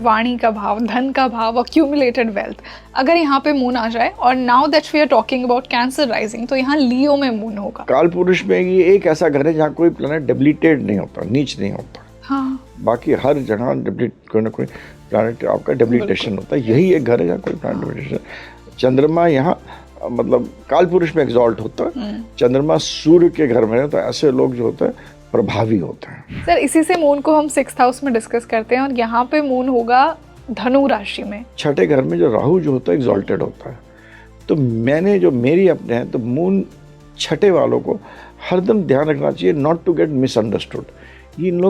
वाणी का भाव, धन का भाव, अक्यूमुलेटेड वेल्थ, अगर यहाँ पे मून आ जाए और now that we are talking about cancer rising, तो यहाँ लियो में मून होगा। काल पुरुष में ये एक ऐसा घर है जहाँ कोई प्लैनेट डेबिलिटेड नहीं होता, नीच नहीं होता। हाँ, बाकी हर जगह कोई ना कोई प्लैनेट आपका डेबिलिटेशन होता है। यही एक घर है जहाँ कोई प्लैनेट डेबिलिटेशन। चंद्रमा यहाँ मतलब काल पुरुष में एग्जॉल्ट होता है, चंद्रमा सूर्य के घर में है, तो ऐसे लोग जो होते हैं प्रभावी होते हैं। सर इसी से मून को हम 6th हाउस में डिस्कस करते हैं और यहाँ पे मून होगा धनु राशि में। छठे घर में जो राहु जो होता है एग्जॉल्टेड होता है। तो मेरी अपने हैं, तो मून छठे वालों को हरदम ध्यान रखना चाहिए नॉट टू गेट मिसअंडरस्टूड। इन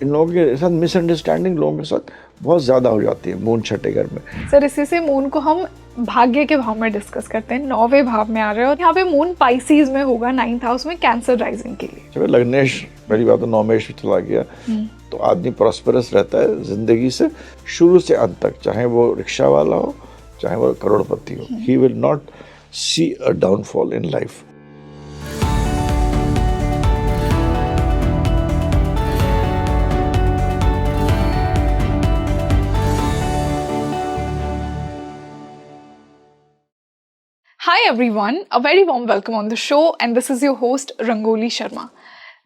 लोगों के साथ मिसअंडरस्टैंडिंग लोगों के साथ बहुत ज़्यादा हो जाती है मून छठे घर में। सर इसी से मून को हम भाग्य के भाव में डिस्कस करते हैं, 9वें भाव में आ रहे हैं और यहाँ पे मून पाइसीज में होगा 9th हाउस में कैंसर राइजिंग के लिए। जब लग्नेश पहली बात तो नौमेश में चला गया तो आदमी प्रॉस्परस रहता है जिंदगी से शुरू से अंत तक, चाहे वो रिक्शा वाला हो चाहे वो करोड़पति हो। He will not see a downfall in life. Hi everyone, a very warm welcome on the show and this is your host rangoli Sharma.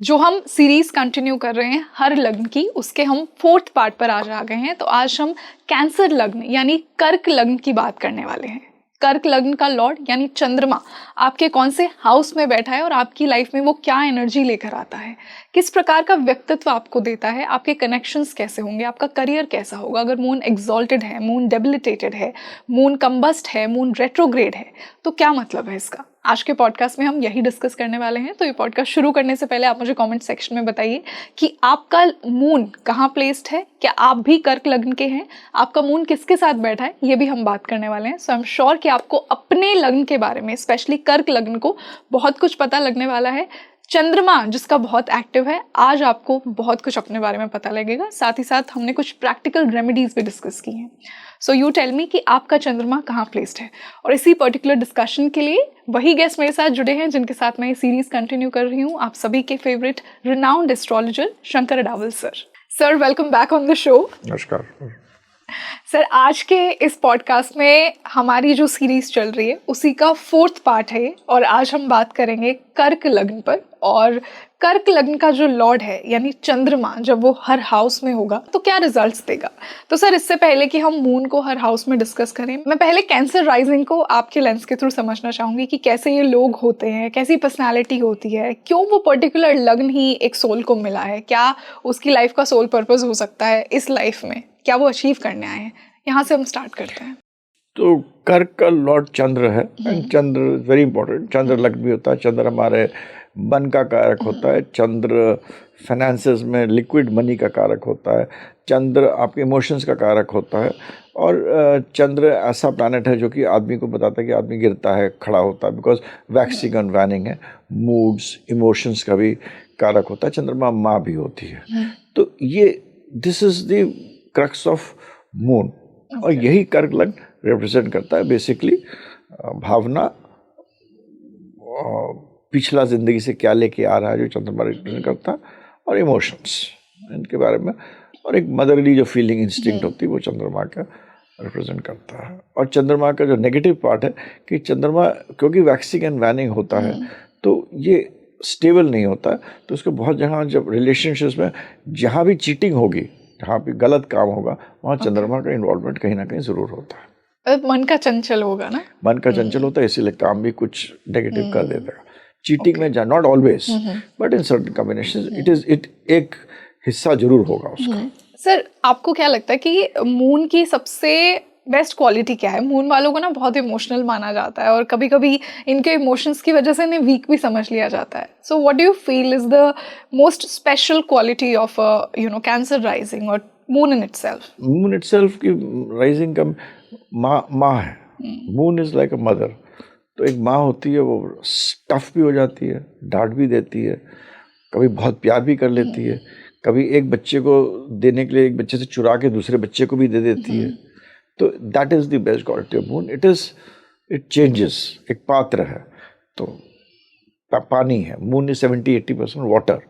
जो हम सीरीज कंटिन्यू कर रहे हैं हर लग्न की, उसके हम 4th पार्ट पर आज आ गए हैं। तो आज हम कैंसर लग्न यानी कर्क लग्न की बात करने वाले हैं। कर्क लग्न का लॉर्ड यानी चंद्रमा आपके कौन से हाउस में बैठा है और आपकी लाइफ में वो क्या एनर्जी लेकर आता है, किस प्रकार का व्यक्तित्व आपको देता है, आपके कनेक्शंस कैसे होंगे, आपका करियर कैसा होगा। अगर मून एक्सॉल्टेड है, मून डेबिलिटेटेड है, मून कंबस्ट है, मून रेट्रोग्रेड है, तो क्या मतलब है इसका। आज के पॉडकास्ट में हम यही डिस्कस करने वाले हैं। तो ये पॉडकास्ट शुरू करने से पहले आप मुझे कमेंट सेक्शन में बताइए कि आपका मून कहाँ प्लेस्ड है, क्या आप भी कर्क लग्न के हैं, आपका मून किसके साथ बैठा है, ये भी हम बात करने वाले हैं। सो आई एम श्योर कि आपको अपने लग्न के बारे में, स्पेशली कर्क लग्न को, बहुत कुछ पता लगने वाला है। चंद्रमा जिसका बहुत एक्टिव है, आज आपको बहुत कुछ अपने बारे में पता लगेगा। साथ ही साथ हमने कुछ प्रैक्टिकल रेमेडीज भी डिस्कस की हैं। सो यू टेल मी कि आपका चंद्रमा कहाँ प्लेस्ड है। और इसी पर्टिकुलर डिस्कशन के लिए वही गेस्ट मेरे साथ जुड़े हैं जिनके साथ मैं ये सीरीज कंटिन्यू कर रही हूँ, आप सभी के favourite renowned astrologer Shankar Adawal sir. Sir welcome back on the show. नमस्कार सर, आज के इस पॉडकास्ट में हमारी जो सीरीज चल रही है उसी का 4th पार्ट है और आज हम बात करेंगे कर्क लग्न पर। और कर्क लग्न का जो लॉर्ड है यानी चंद्रमा, जब वो हर हाउस में होगा तो क्या रिजल्ट्स देगा। तो सर इससे पहले कि हम मून को हर हाउस में डिस्कस करें, मैं पहले कैंसर राइजिंग को आपके लेंस के थ्रू समझना चाहूंगी कि कैसे ये लोग होते हैं, कैसी पर्सनैलिटी होती है, क्यों वो पर्टिकुलर लग्न ही एक सोल को मिला है, क्या उसकी लाइफ का सोल पर्पज हो सकता है इस लाइफ में, क्या वो अचीव करने आए हैं। यहाँ से हम स्टार्ट करते हैं। तो कर्क का लॉर्ड चंद्र है एंड चंद्र वेरी इंपॉर्टेंट। चंद्र लग्न भी होता है, चंद्र हमारे मन का कारक होता है, चंद्र फाइनेंसेस में लिक्विड मनी का कारक होता है, चंद्र आपके इमोशंस का कारक होता है। और चंद्र ऐसा प्लैनेट है जो कि आदमी को बताता है कि आदमी गिरता है, खड़ा होता है, बिकॉज वैक्सिंग एंड वैनिंग है, मूड्स इमोशंस का भी कारक होता है। चंद्रमा माँ भी होती है। तो ये this is the crux of moon. और यही कर्क लग्न रिप्रेजेंट करता है बेसिकली भावना, पिछला जिंदगी से क्या लेके आ रहा है जो चंद्रमा रिप्रेजेंट करता है, और इमोशंस इनके बारे में, और एक मदरली जो फीलिंग इंस्टिंक्ट होती है वो चंद्रमा का रिप्रेजेंट करता है। और चंद्रमा का जो नेगेटिव पार्ट है कि चंद्रमा क्योंकि वैक्सिंग एंड वैनिंग होता है तो ये स्टेबल नहीं होता है। तो उसको बहुत जगह जब रिलेशनशिप्स में जहाँ भी चीटिंग होगी, जहाँ भी गलत काम होगा, वहाँ चंद्रमा का इन्वॉल्वमेंट कहीं ना कहीं ज़रूर होता है। मन का चंचल होगा ना, मन का चंचल होता है, इसीलिए काम भी कुछ नेगेटिव कर देता है। चीटिंग में not always but in certain combination it एक हिस्सा जरूर होगा उसका। सर आपको क्या लगता है कि मून की सबसे बेस्ट क्वालिटी क्या है। मून वालों को ना बहुत इमोशनल माना जाता है और कभी कभी इनके इमोशंस की वजह से इन्हें वीक भी समझ लिया जाता है। So what do you feel is the most special quality of cancer rising और moon in itself? Moon itself की राइजिंग का माँ है। Moon is like a mother. तो एक माँ होती है, वो टफ भी हो जाती है, डांट भी देती है, कभी बहुत प्यार भी कर लेती है, कभी एक बच्चे को देने के लिए एक बच्चे से चुरा के दूसरे बच्चे को भी दे देती है। तो that is the best quality of moon. It changes. एक पात्र है तो पानी है, मून इज 70-80% वाटर,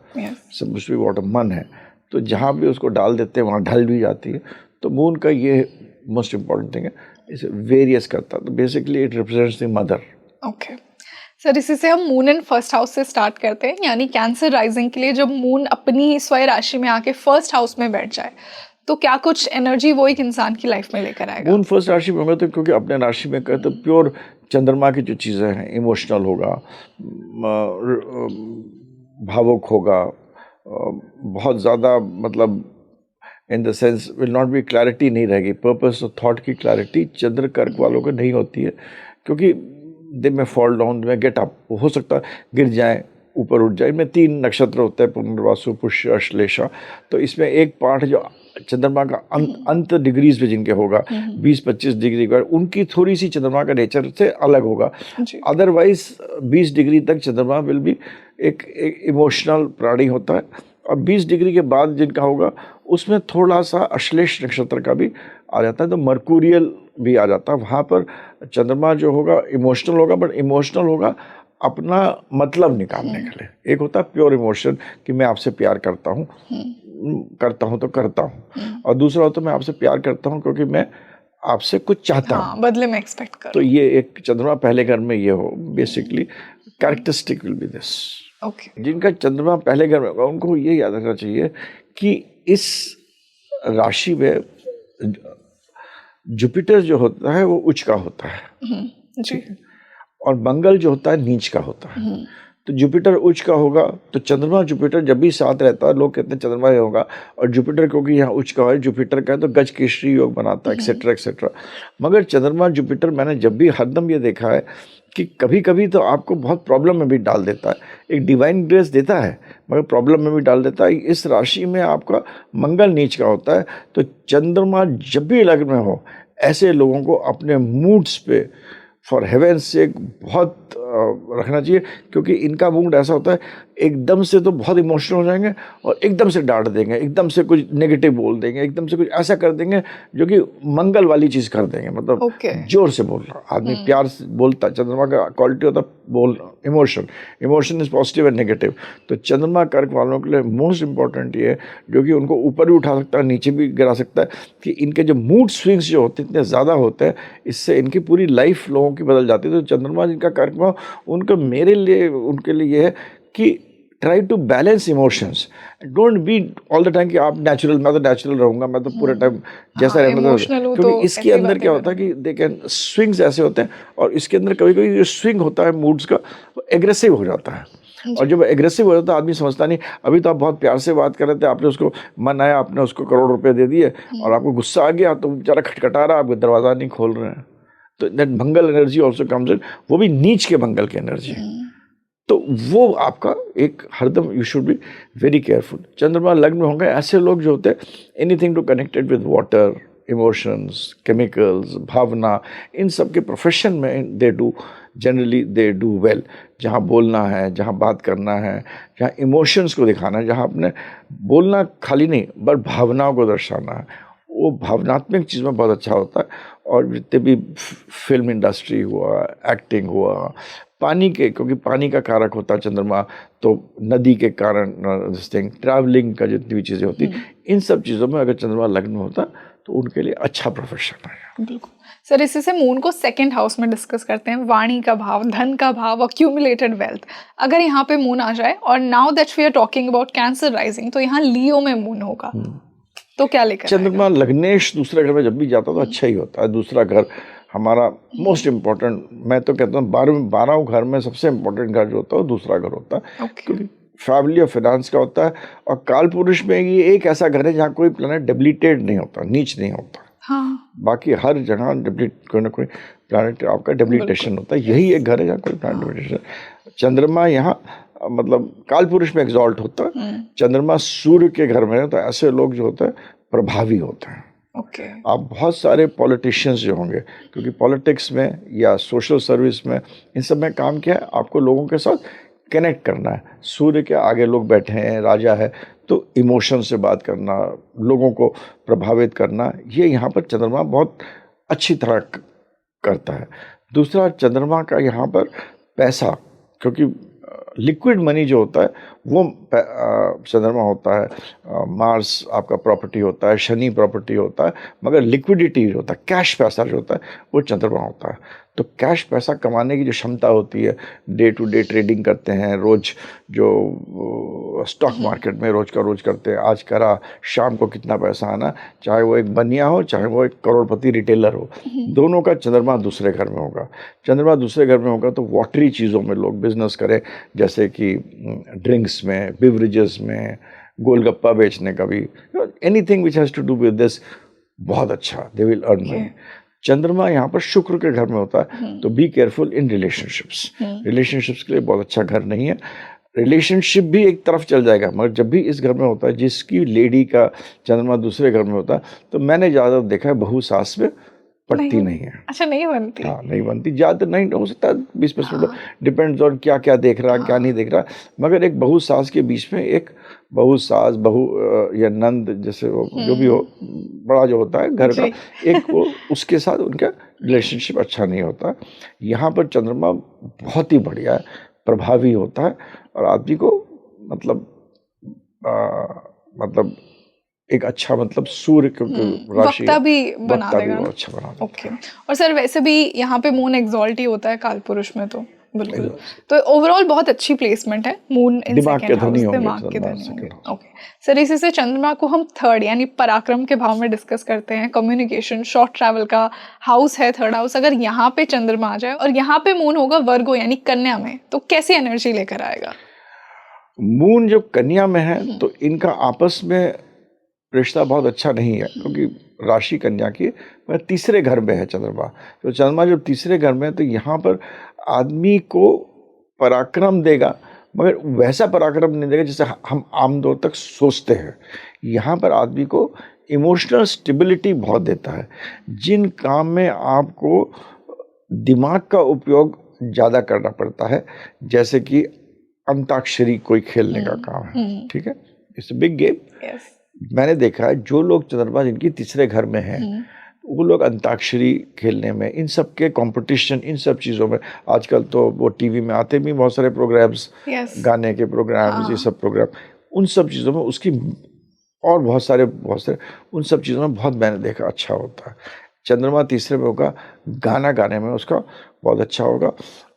सब कुछ भी वाटर। मन है तो जहाँ भी उसको डाल देते हैं वहाँ ढल भी जाती है। तो मून का ये मोस्ट इम्पॉर्टेंट थिंग है, इसे वेरियस करता है, तो basically it represents the mother. Okay sir, इसी से हम मून इन फर्स्ट हाउस से स्टार्ट करते हैं, यानी कैंसर राइजिंग के लिए जब मून अपनी स्वयं राशि में आके फर्स्ट हाउस में बैठ जाए तो क्या कुछ एनर्जी वो एक इंसान की लाइफ में लेकर आएगा? मून फर्स्ट राशि में होगा तो क्योंकि अपने राशि में कहते तो प्योर चंद्रमा की जो चीज़ें हैं, इमोशनल होगा, भावुक होगा, बहुत ज़्यादा मतलब in the sense will not be clarity नहीं रहेगी, पर्पस और थॉट की क्लैरिटी चंद्र कर्क वालों को नहीं होती है, क्योंकि दे में फॉल डाउन, में गेट अप, हो सकता है गिर जाए, ऊपर उठ जाए। इनमें 3 नक्षत्र होते हैं, पुनर्वासु, पुष्य, अश्लेषा। तो इसमें एक पार्ट जो चंद्रमा का अंत डिग्रीज पे जिनके होगा 20-25 डिग्री का, उनकी थोड़ी सी चंद्रमा का नेचर से अलग होगा। अदरवाइज 20 डिग्री तक चंद्रमा विल बी एक इमोशनल प्राणी होता है, और 20 डिग्री के बाद जिनका होगा उसमें थोड़ा सा अश्लेष नक्षत्र का भी आ जाता है, तो मर्कुरियल भी आ जाता है। वहाँ पर चंद्रमा जो होगा इमोशनल होगा, बट इमोशनल होगा अपना मतलब निकालने के लिए। एक होता है प्योर इमोशन कि मैं आपसे प्यार करता हूँ तो करता हूँ, और दूसरा होता है मैं आपसे प्यार करता हूँ क्योंकि मैं आपसे कुछ चाहता हूँ, बदले में एक्सपेक्ट कर। तो ये एक चंद्रमा पहले घर में ये हो, basically characteristic will be this. Okay, जिनका चंद्रमा पहले घर में होगा उनको ये याद रखना चाहिए कि इस राशि में जुपिटर जो होता है वो उच्च का होता है जी, और मंगल जो होता है नीच का होता है। तो जुपिटर उच्च का होगा, तो चंद्रमा जुपिटर जब भी साथ रहता है लोग कहते हैं चंद्रमा ही होगा, और जुपिटर क्योंकि यहाँ उच्च का है, जुपिटर का है तो गज केसरी योग बनाता है, एक्सेट्रा एक्सेट्रा। मगर चंद्रमा जुपिटर मैंने जब भी हरदम ये देखा है कि कभी कभी तो आपको बहुत प्रॉब्लम में भी डाल देता है। एक डिवाइन ग्रेस देता है मगर प्रॉब्लम में भी डाल देता है। इस राशि में आपका मंगल नीच का होता है, तो चंद्रमा जब भी लग्न में हो ऐसे लोगों को अपने मूड्स पे फॉर हेवन से बहुत रखना चाहिए, क्योंकि इनका मूड ऐसा होता है एकदम से तो बहुत इमोशनल हो जाएंगे और एकदम से डांट देंगे, एकदम से कुछ नेगेटिव बोल देंगे, एकदम से कुछ ऐसा कर देंगे जो कि मंगल वाली चीज़ कर देंगे, मतलब जोर से बोलना। आदमी प्यार से बोलता है, चंद्रमा का क्वालिटी होता है बोल, emotion is positive and negative. तो चंद्रमा कर्क वालों के लिए मोस्ट इंपॉर्टेंट ये है, जो कि उनको ऊपर भी उठा सकता है नीचे भी गिरा सकता है, कि इनके जो मूड स्विंग्स जो होते हैं इतने ज़्यादा होते हैं, इससे इनकी पूरी लाइफ लोगों की बदल जाती है। तो चंद्रमा जिनका कर्क में उनका मेरे लिए उनके लिए ये है कि try to balance emotions, don't be all the time कि आप नेचुरल, मैं तो नेचुरल रहूँगा, मैं तो पूरे टाइम जैसा रहना, क्योंकि इसके अंदर क्या होता है कि दे कैन स्विंग्स ऐसे होते हैं, और इसके अंदर कभी कभी जो स्विंग होता है मूड्स का वो एग्रेसिव हो जाता है, और जब एग्रेसिव हो जाता है आदमी समझता नहीं। अभी तो आप बहुत प्यार से बात कर रहे थे, आपने उसको मन आया, आपने उसको करोड़ रुपए दे दिए और आपको गुस्सा आ गया तो बेचारा खटखटा रहा, आपको दरवाज़ा नहीं खोल रहे हैं, तो that Mangal energy also comes in, वो भी नीच के मंगल की एनर्जी है। तो वो आपका एक हरदम you should be very careful. चंद्रमा लग्न में होंगे ऐसे लोग जो होते हैं anything to connected with water, emotions, chemicals, भावना, इन सब के प्रोफेशन में they do generally they do well. जहाँ बोलना है, जहाँ बात करना है, जहाँ इमोशंस को दिखाना है, जहाँ अपने बोलना खाली नहीं बट भावनाओं को दर्शाना है, वो भावनात्मक चीज़ में बहुत अच्छा होता है। और जितने भी फिल्म इंडस्ट्री हुआ, एक्टिंग हुआ, पानी के, क्योंकि पानी का कारक होता है चंद्रमा, तो नदी के कारण दिस थिंग, ट्रैवलिंग का जितनी भी चीज़ें होती, इन सब चीज़ों में अगर चंद्रमा लग्न होता तो उनके लिए अच्छा प्रोफेशन है। बिल्कुल सर, इसी से मून को सेकंड हाउस में डिस्कस करते हैं, वाणी का भाव, धन का भाव, अक्यूमुलेटेड वेल्थ। अगर यहाँ पे मून आ जाए, और now that we are talking about cancer rising, तो यहाँ लियो में मून होगा तो क्या लेकर चंद्रमा लग्नेश दूसरे घर में जब भी जाता तो अच्छा ही होता है। दूसरा घर हमारा मोस्ट इम्पोर्टेंट, मैं तो कहता हूँ 12 घर में सबसे इम्पोर्टेंट घर जो होता है वो दूसरा घर होता है, क्योंकि फैमिली और फाइनेंस का होता है। और काल पुरुष में ये एक ऐसा घर है जहाँ कोई प्लैनेट डेबिलिटेड नहीं होता, नीच नहीं होता। बाकी हर जगह कोई ना कोई प्लैनेट आपका डेबिलिटेशन होता है, यही एक घर है जहाँ कोई प्लैनेट डेबिलिटेशन। चंद्रमा यहाँ मतलब काल पुरुष में एग्जॉल्ट होता है, चंद्रमा सूर्य के घर में है, तो ऐसे लोग जो होते हैं प्रभावी होते हैं। आप बहुत सारे पॉलिटिशियंस जो होंगे, क्योंकि पॉलिटिक्स में या सोशल सर्विस में इन सब में काम किया है, आपको लोगों के साथ कनेक्ट करना है। सूर्य के आगे लोग बैठे हैं, राजा है, तो इमोशन से बात करना, लोगों को प्रभावित करना, ये यहाँ पर चंद्रमा बहुत अच्छी तरह करता है। दूसरा, चंद्रमा का यहाँ पर पैसा, क्योंकि लिक्विड मनी जो होता है वो चंद्रमा होता है, मार्स आपका प्रॉपर्टी होता है, शनि प्रॉपर्टी होता है, मगर लिक्विडिटी जो होता है, कैश पैसा जो होता है, वो चंद्रमा होता है। तो कैश पैसा कमाने की जो क्षमता होती है, डे टू डे ट्रेडिंग करते हैं, रोज जो स्टॉक मार्केट में रोज का रोज करते हैं, आज करा शाम को कितना पैसा आना, चाहे वो एक बनिया हो चाहे वो एक करोड़पति रिटेलर हो, दोनों का चंद्रमा दूसरे घर में होगा। चंद्रमा दूसरे घर में होगा तो वाटरी चीज़ों में लोग बिजनेस करें, जैसे कि ड्रिंक्स में, बिवरेजेस में, गोलगप्पा बेचने का भी, anything which has to do with this, बहुत अच्छा, दे विल अर्न मनी। चंद्रमा यहाँ पर शुक्र के घर में होता है, तो be careful in relationships. Relationships के लिए बहुत अच्छा घर नहीं है। रिलेशनशिप भी एक तरफ चल जाएगा, मगर जब भी इस घर में होता है, जिसकी लेडी का चंद्रमा दूसरे घर में होता है, तो मैंने ज़्यादा देखा है बहू सास में पटती नहीं है। अच्छा, नहीं बनती? हाँ, नहीं बनती, ज़्यादा नहीं हो सकता 20%, डिपेंड्स ऑन क्या क्या देख रहा, क्या नहीं देख रहा, मगर एक बहू सास के बीच में, एक बहू सास, बहू या नंद, जैसे वो जो भी हो, बड़ा जो होता है घर का, एक वो उसके साथ उनका रिलेशनशिप अच्छा नहीं होता। यहाँ पर चंद्रमा बहुत ही बढ़िया है, प्रभावी होता है, और आदमी को मतलब मतलब एक अच्छा, मतलब सूर्य राशि वक्ता भी बना देगा, बहुत अच्छा बना देगा। ओके। और सर वैसे भी यहाँ पे मून एक्सॉल्ट ही होता है कालपुरुष में, तो बिल्कुल, तो ओवरऑल बहुत अच्छी प्लेसमेंट है मून इन दिमाग के सेकंड हाउस, धनी होंगे, दिमाग के धनी होंगे। ओके सर, इसी से चंद्रमा को हम थर्ड यानी पराक्रम के भाव में डिस्कस करते हैं। कम्युनिकेशन, शॉर्ट ट्रैवल का हाउस है थर्ड हाउस। अगर यहाँ पे चंद्रमा आ जाए और यहाँ पे मून होगा वर्गो यानी कन्या में, तो कैसी एनर्जी लेकर आएगा? मून जब कन्या में है तो इनका आपस में रिश्ता बहुत अच्छा नहीं है, क्योंकि राशि कन्या की तीसरे घर में है चंद्रमा। तो चंद्रमा जब तीसरे घर में है तो यहाँ पर आदमी को पराक्रम देगा, मगर वैसा पराक्रम नहीं देगा जैसे हम आमतौर तक सोचते हैं। यहाँ पर आदमी को इमोशनल स्टेबिलिटी बहुत देता है। जिन काम में आपको दिमाग का उपयोग ज़्यादा करना पड़ता है, जैसे कि अंताक्षरी कोई खेलने का काम है, ठीक है, इट्स अ बिग गेम। मैंने देखा है जो लोग चंद्रमा जिनकी तीसरे घर में है, वो लोग अंताक्षरी खेलने में, इन सब के कंपटीशन, इन सब चीज़ों में, आजकल तो वो टीवी में आते भी बहुत सारे प्रोग्राम्स, गाने के प्रोग्राम्स, ये सब प्रोग्राम, उन सब चीज़ों में उसकी, और बहुत सारे उन सब चीज़ों में बहुत मैंने देखा अच्छा होता है। चंद्रमा तीसरे में होगा, गाना गाने में उसका बहुत अच्छा होगा।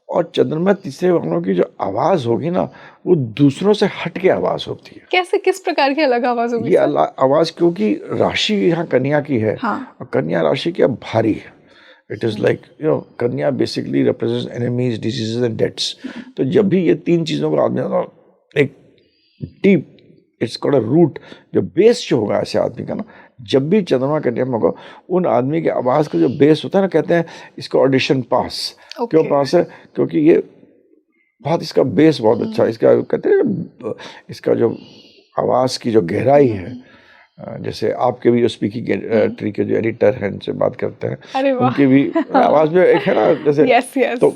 और चंद्रमा तीसरे वालों की जो आवाज़ होगी ना, वो दूसरों से हट के आवाज़ होती है। कैसे, किस प्रकार की अलग आवाज़ होगी? ये आवाज़, क्योंकि राशि यहाँ कन्या की है, और कन्या राशि की अब भारी है। इट इज़ लाइक कन्या basically represents enemies, diseases and deaths. तो जब भी ये तीन चीज़ों को आदमी एक deep, it's called a root, जो बेस जो होगा ऐसे आदमी का ना, जब भी चंद्रमा कन्या में होगा, उन आदमी की आवाज़ का जो बेस होता है ना, कहते हैं इसको ऑडिशन पास। क्यों पास है? क्योंकि ये बहुत, इसका बेस बहुत अच्छा है। इसका कहते हैं इसका जो आवाज़ की जो गहराई है, जैसे आपके भी जो स्पीकिंग ट्री के जो एडिटर हैं, उनसे बात करते हैं, उनकी भी आवाज़ में एक है ना, जैसे तो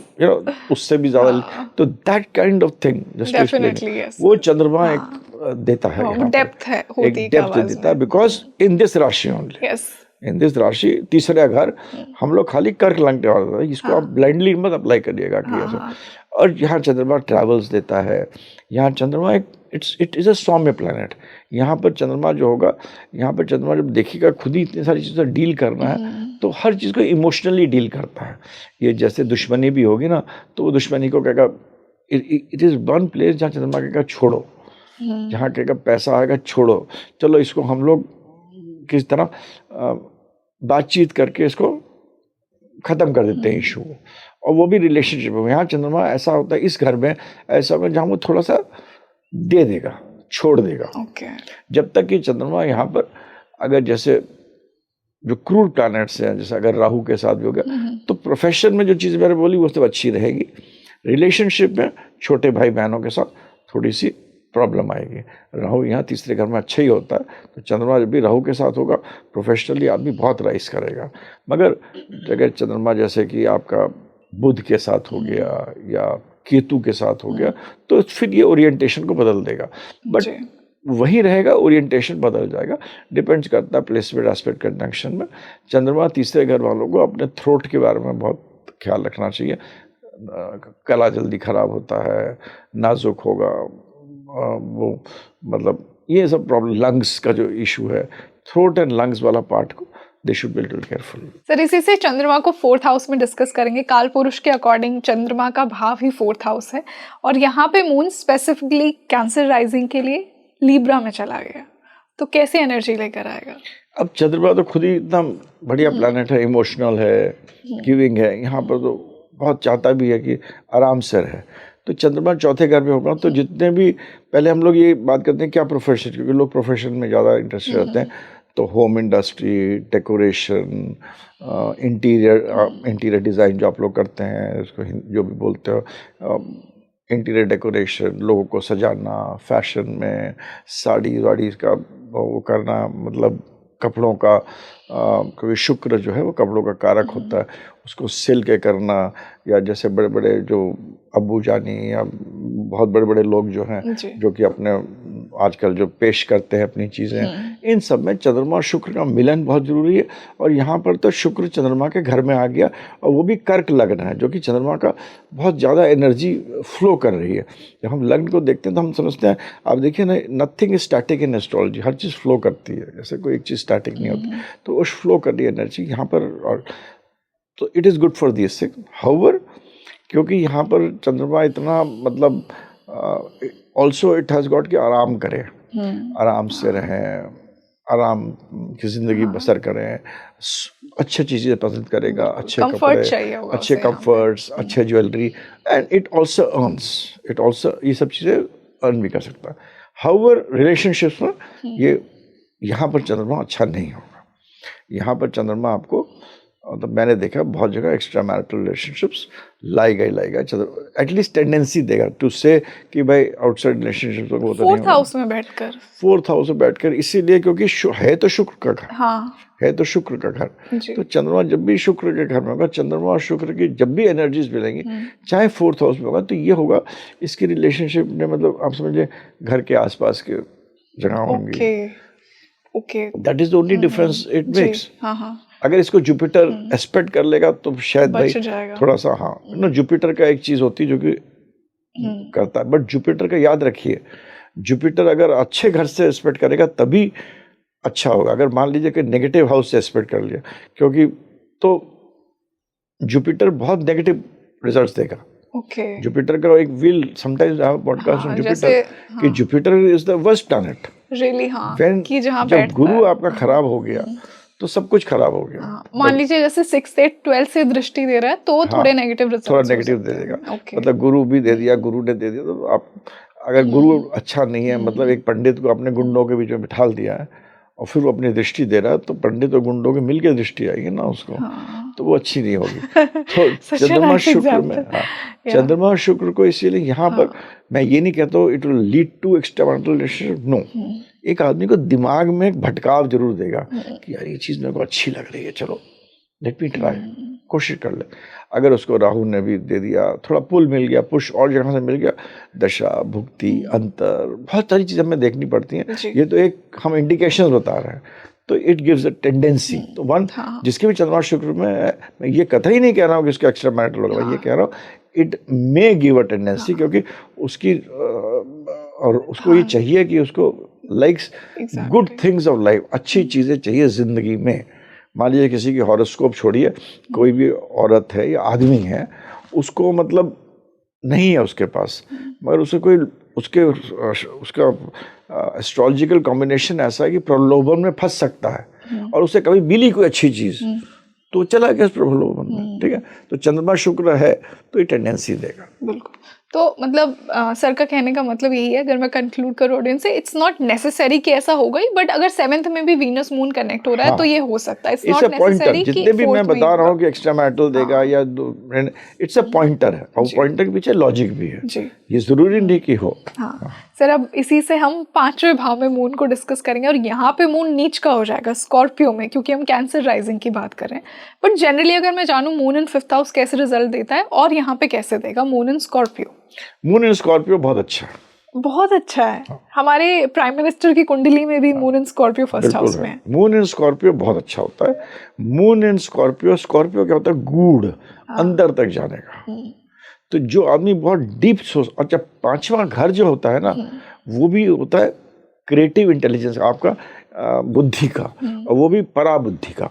उससे भी ज़्यादा, तो that kind of thing just वो चंद्रमा एक देता है, डेप्थ है, एक डेप्थ देता है, बिकॉज इन दिस राशि ओनली, इन दिस राशि तीसरा घर, हम लोग खाली कर्क लगने वाला है, इसको आप ब्लाइंडली मत अप्लाई करिएगा कि ऐसा। और यहाँ चंद्रमा ट्रैवल्स देता है। यहाँ चंद्रमा एक इट इज़ अ सौम्य प्लैनेट। यहाँ पर चंद्रमा जो होगा, यहाँ पर चंद्रमा जब देखिएगा खुद ही इतनी सारी चीज़ें डील करना है, तो हर चीज़ को इमोशनली डील करता है। ये जैसे दुश्मनी भी होगी ना, तो वो दुश्मनी को कहेगा, इट इज़ वन प्लेस जहाँ चंद्रमा कहेगा छोड़ो, जहाँ कहेगा पैसा आएगा छोड़ो, चलो इसको हम लोग किस तरह बातचीत करके इसको ख़त्म कर देते हैं इशू, और वो भी रिलेशनशिप में। यहाँ चंद्रमा ऐसा होता है, इस घर में ऐसा होगा जहाँ वो थोड़ा सा दे देगा, छोड़ देगा। जब तक कि चंद्रमा यहाँ पर, अगर जैसे जो क्रूर प्लैनेट्स हैं, जैसे अगर राहु के साथ भी हो गया, तो प्रोफेशन में जो चीज़ मैंने बोली वो सब अच्छी रहेगी। रिलेशनशिप में छोटे भाई बहनों के साथ थोड़ी सी प्रॉब्लम आएगी। राहु यहाँ तीसरे घर में अच्छा ही होता है, तो चंद्रमा जब भी राहु के साथ होगा, प्रोफेशनली आदमी बहुत राइज करेगा। मगर अगर चंद्रमा जैसे कि आपका बुध के साथ हो गया या केतु के साथ हो गया, तो फिर ये ओरिएंटेशन को बदल देगा। बट वही रहेगा, ओरिएंटेशन बदल जाएगा, डिपेंड्स करता है प्लेसमेंट, एस्पेक्ट, कंजंक्शन में। चंद्रमा तीसरे घर वालों को अपने थ्रोट के बारे में बहुत ख्याल रखना चाहिए। गला जल्दी खराब होता है, नाजुक होगा, वो मतलब ये सब प्रॉब्लम, लंग्स का जो इशू है, थ्रोट एंड लंग्स वाला पार्ट को they should be little careful. Sir इसी से चंद्रमा को 4th हाउस में डिस्कस करेंगे। काल पुरुष के अकॉर्डिंग चंद्रमा का भाव ही 4th हाउस है और यहाँ पे मून स्पेसिफिकली कैंसर राइजिंग के लिए लीब्रा में चला गया, तो कैसे एनर्जी लेकर आएगा? अब चंद्रमा तो खुद ही इतना बढ़िया प्लैनेट है, इमोशनल है, गिविंग है, यहाँ पर तो बहुत चाहता भी है कि आराम से रहे। तो चंद्रमा चौथे घर में होगा तो जितने भी, पहले हम लोग ये बात करते हैं क्या प्रोफेशन, क्योंकि लोग प्रोफेशन में ज़्यादा इंटरेस्टेड रहते हैं, तो home industry, decoration, interior design जो आप लोग करते हैं, उसको जो भी बोलते हो, इंटीरियर डेकोरेशन, लोगों को सजाना, फैशन में साड़ी वाड़ी का वो करना, मतलब कपड़ों का, क्योंकि शुक्र जो है वो कपड़ों का कारक होता है, उसको सिल के करना, या जैसे बड़े बड़े जो अब्बू जानी या बहुत बड़े बड़े लोग जो हैं जो कि अपने आजकल जो पेश करते हैं अपनी चीज़ें, इन सब में चंद्रमा और शुक्र का मिलन बहुत ज़रूरी है। और यहाँ पर तो शुक्र चंद्रमा के घर में आ गया और वो भी कर्क लग्न है, जो कि चंद्रमा का बहुत ज़्यादा एनर्जी फ्लो कर रही है। जब हम लग्न को देखते हैं तो हम समझते हैं, आप देखिए ना, nothing is static in astrology, her cheese flow करती है, जैसे कोई एक चीज़ स्टैटिक नहीं होती, तो उस फ्लो कर रही है एनर्जी यहाँ पर, और तो it is good for this thing. However, क्योंकि यहाँ पर चंद्रमा इतना मतलब ऑल्सो इट हैज़ गॉट कि आराम करें, आराम से रहें, आराम की ज़िंदगी बसर करें, अच्छी चीज़ें पसंद करेगा, अच्छे कपड़े, अच्छे कंफर्ट्स, अच्छे ज्वेलरी, एंड इट ऑल्सो ये सब चीज़ें अर्न भी कर सकता है। हाउएवर रिलेशनशिप्स में ये यहाँ पर चंद्रमा अच्छा नहीं होगा। यहाँ पर चंद्रमा आपको, तो मैंने देखा बहुत जगह एक्स्ट्रा मैरिटल रिलेशनशिप्स लाएगा, एटलीस्ट टेंडेंसी देगा टू से कि भाई आउटसाइड रिलेशनशिप्स को तो नहीं 4th हाउस में बैठकर, 4th हाउस में बैठकर, इसीलिए क्योंकि है तो शुक्र का घर, हाँ है तो शुक्र का घर, तो चंद्रमा जब भी शुक्र के घर में होगा, चंद्रमा और शुक्र की जब भी एनर्जीज मिलेंगी, चाहे 4th हाउस में होगा, तो ये होगा इसकी रिलेशनशिप में, मतलब आप समझिए घर के आसपास के जगह होंगी। Okay, that is the only difference it makes. हाँ, अगर इसको जुपिटर एस्पेक्ट कर लेगा तो शायद भाई थोड़ा सा, हाँ ना, जुपिटर का एक चीज होती है जो कि करता है, बट जुपिटर का याद रखिए, जुपिटर अगर अच्छे घर से एस्पेक्ट करेगा तभी अच्छा होगा। अगर मान लीजिए कि नेगेटिव हाउस से एस्पेक्ट कर लिया, क्योंकि तो जुपिटर बहुत नेगेटिव रिजल्ट्स देगा। जुपिटर का एक will, sometimes I have podcast on Jupiter, कि Jupiter is the worst planet really, हाँ, कि जहां जब गुरु आपका खराब हो गया तो सब कुछ खराब हो गया। मान लीजिए जैसे 6th 8th 12th से दृष्टि दे रहा है तो थोड़े नेगेटिव रिजल्ट्स, थोड़ा नेगेटिव दे देगा। मतलब गुरु भी दे दिया, गुरु ने दे दिया, तो आप अगर गुरु अच्छा नहीं है, मतलब एक पंडित को अपने गुंडों के बीच में बिठा दिया है और फिर वो अपनी दृष्टि दे रहा है, तो पंडित और गुंडों के मिलकर दृष्टि आएगी ना उसको, तो वो अच्छी नहीं होगी। तो चंद्रमा शुक्र में, चंद्रमा शुक्र को इसीलिए यहाँ पर मैं ये नहीं कहता हूँ it will lead to extramarital relationship, no, एक आदमी को दिमाग में एक भटकाव जरूर देगा कि यार ये चीज़ मेरे को अच्छी लग रही है, चलो लेट मी ट्राई, कोशिश कर ले। अगर उसको राहु ने भी दे दिया, थोड़ा पुल मिल गया, पुश और जगह से मिल गया, दशा भुक्ति अंतर बहुत सारी चीज़ें हमें देखनी पड़ती हैं, ये तो एक हम इंडिकेशन बता रहे हैं, तो इट गिव्स अ टेंडेंसी। तो वन जिसके भी चंद्रमा शुक्र में, मैं ये कथा ही नहीं कह रहा हूँ कि इसका एक्स्ट्रा मैरिटल होगा, मैं ये कह रहा हूँ it may give a tendency, क्योंकि उसकी और उसको ये चाहिए कि उसको likes good things of life, अच्छी चीज़ें चाहिए ज़िंदगी में। मान लीजिए किसी की हॉरोस्कोप छोड़िए, कोई भी औरत है या आदमी है, उसको मतलब नहीं है उसके पास, मगर उसे कोई उसका एस्ट्रोलॉजिकल कॉम्बिनेशन ऐसा है कि प्रलोभन में फंस सकता है और उसे कभी मिली कोई अच्छी चीज़ तो चला गया प्रलोभन में, ठीक है। तो चंद्रमा शुक्र है तो ये टेंडेंसी देगा। बिल्कुल, तो मतलब सर का कहने का मतलब यही है, अगर मैं कंक्लूड करूँ ऑडियंस से, इट्स नॉट नेसेसरी कि ऐसा होगा ही, बट अगर 7th में भी वीनस मून कनेक्ट हो रहा है तो ये हो सकता है। इट्स नॉट नेसेसरी कि जितने भी मैं बता रहा हूँ कि एक्स्ट्रा मैरिटल देगा या इट्स अ पॉइंटर है, और पॉइंटर के पीछे लॉजिक भी है, ये जरूरी नहीं कि हो। सर अब इसी से हम 5वें भाव में मून को डिस्कस करेंगे, और यहाँ पे मून नीच का हो जाएगा स्कॉर्पियो में, क्योंकि हम कैंसर राइजिंग की बात कर रहे हैं। बट जनरली अगर मैं जानूँ मून इन 5th हाउस कैसे रिजल्ट देता है और यहाँ पे कैसे देगा moon in Scorpio? Moon in Scorpio बहुत अच्छा है, बहुत अच्छा है। हमारे प्राइम मिनिस्टर की कुंडली में भी moon in Scorpio 1st house में है। मून इन स्कॉर्पियो बहुत अच्छा होता है। मून इन स्कॉर्पियो, स्कॉर्पियो क्या होता है, गूढ़ अंदर तक जाने का। तो जो आदमी बहुत डीप सोच, अच्छा 5वां घर जो होता है ना, वो भी होता है क्रिएटिव इंटेलिजेंस आपका, बुद्धि का, और वो भी पराबुद्धि का,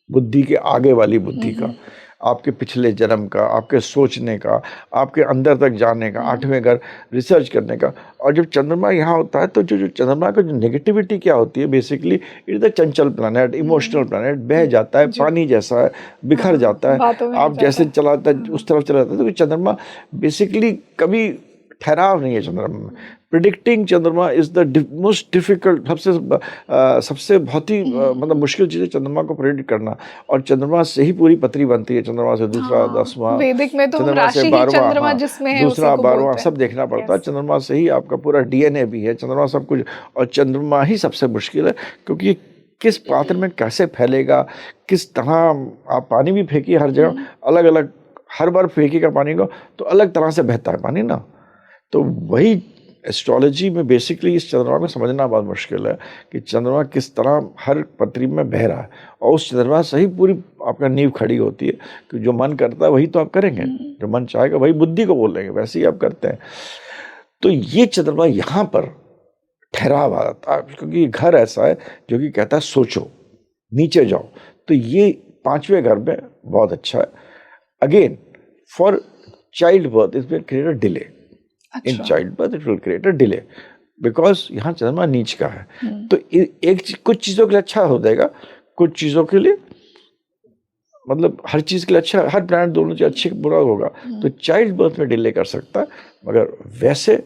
बुद्धि के आगे वाली बुद्धि का, आपके पिछले जन्म का, आपके सोचने का, आपके अंदर तक जाने का, 8वें घर रिसर्च करने का। और जब चंद्रमा यहाँ होता है तो जो चंद्रमा का जो नेगेटिविटी क्या होती है, basically it is the Chanchal planet, emotional planet, बह जाता है, पानी जैसा है, बिखर जाता है, आप जैसे चलाता है उस तरफ चला जाता है। तो चंद्रमा बेसिकली कभी ठहराव नहीं है चंद्रमा में। प्रिडिक्टिंग चंद्रमा इज द मोस्ट डिफिकल्ट, सबसे बहुत ही मतलब मुश्किल चीज़ है चंद्रमा को प्रिडिक्ट करना। और चंद्रमा से ही पूरी पतरी बनती है, चंद्रमा से दूसरा 10वां, वैदिक में तो हम चंद्रमा से राशि ही 12वां, चंद्रमा जिसमें है दूसरा उसी को 12वां बोलते हैं। सब देखना पड़ता है। चंद्रमा से ही आपका पूरा डीएनए भी है, चंद्रमा सब कुछ। और चंद्रमा ही सबसे मुश्किल है, क्योंकि किस पात्र में कैसे फैलेगा, किस तरह आप पानी भी फेंकिए हर जगह अलग अलग, हर बार फेंकेगा पानी को तो अलग तरह से बहता है पानी ना। तो वही एस्ट्रोलॉजी में बेसिकली इस चंद्रमा में समझना बहुत मुश्किल है कि चंद्रमा किस तरह हर पृथ्वी में बह रहा है, और उस चंद्रमा से ही पूरी आपका नींव खड़ी होती है कि जो मन करता है वही तो आप करेंगे, जो मन चाहेगा वही बुद्धि को बोलेंगे, वैसे ही आप करते हैं। तो ये चंद्रमा यहाँ पर ठहराव आता है, क्योंकि घर ऐसा है जो कि कहता है सोचो, नीचे जाओ। तो ये 5वें घर में बहुत अच्छा है। Again for child birth it will create a delay, in child birth it will create a delay, because यहाँ चंद्रमा नीच का है। तो कुछ चीज़ों के लिए अच्छा हो जाएगा, कुछ चीज़ों के लिए मतलब हर चीज़ के लिए अच्छा, हर प्लैनेट दोनों चीज़ अच्छे बुरा होगा। तो चाइल्ड बर्थ में डिले कर सकता है, मगर वैसे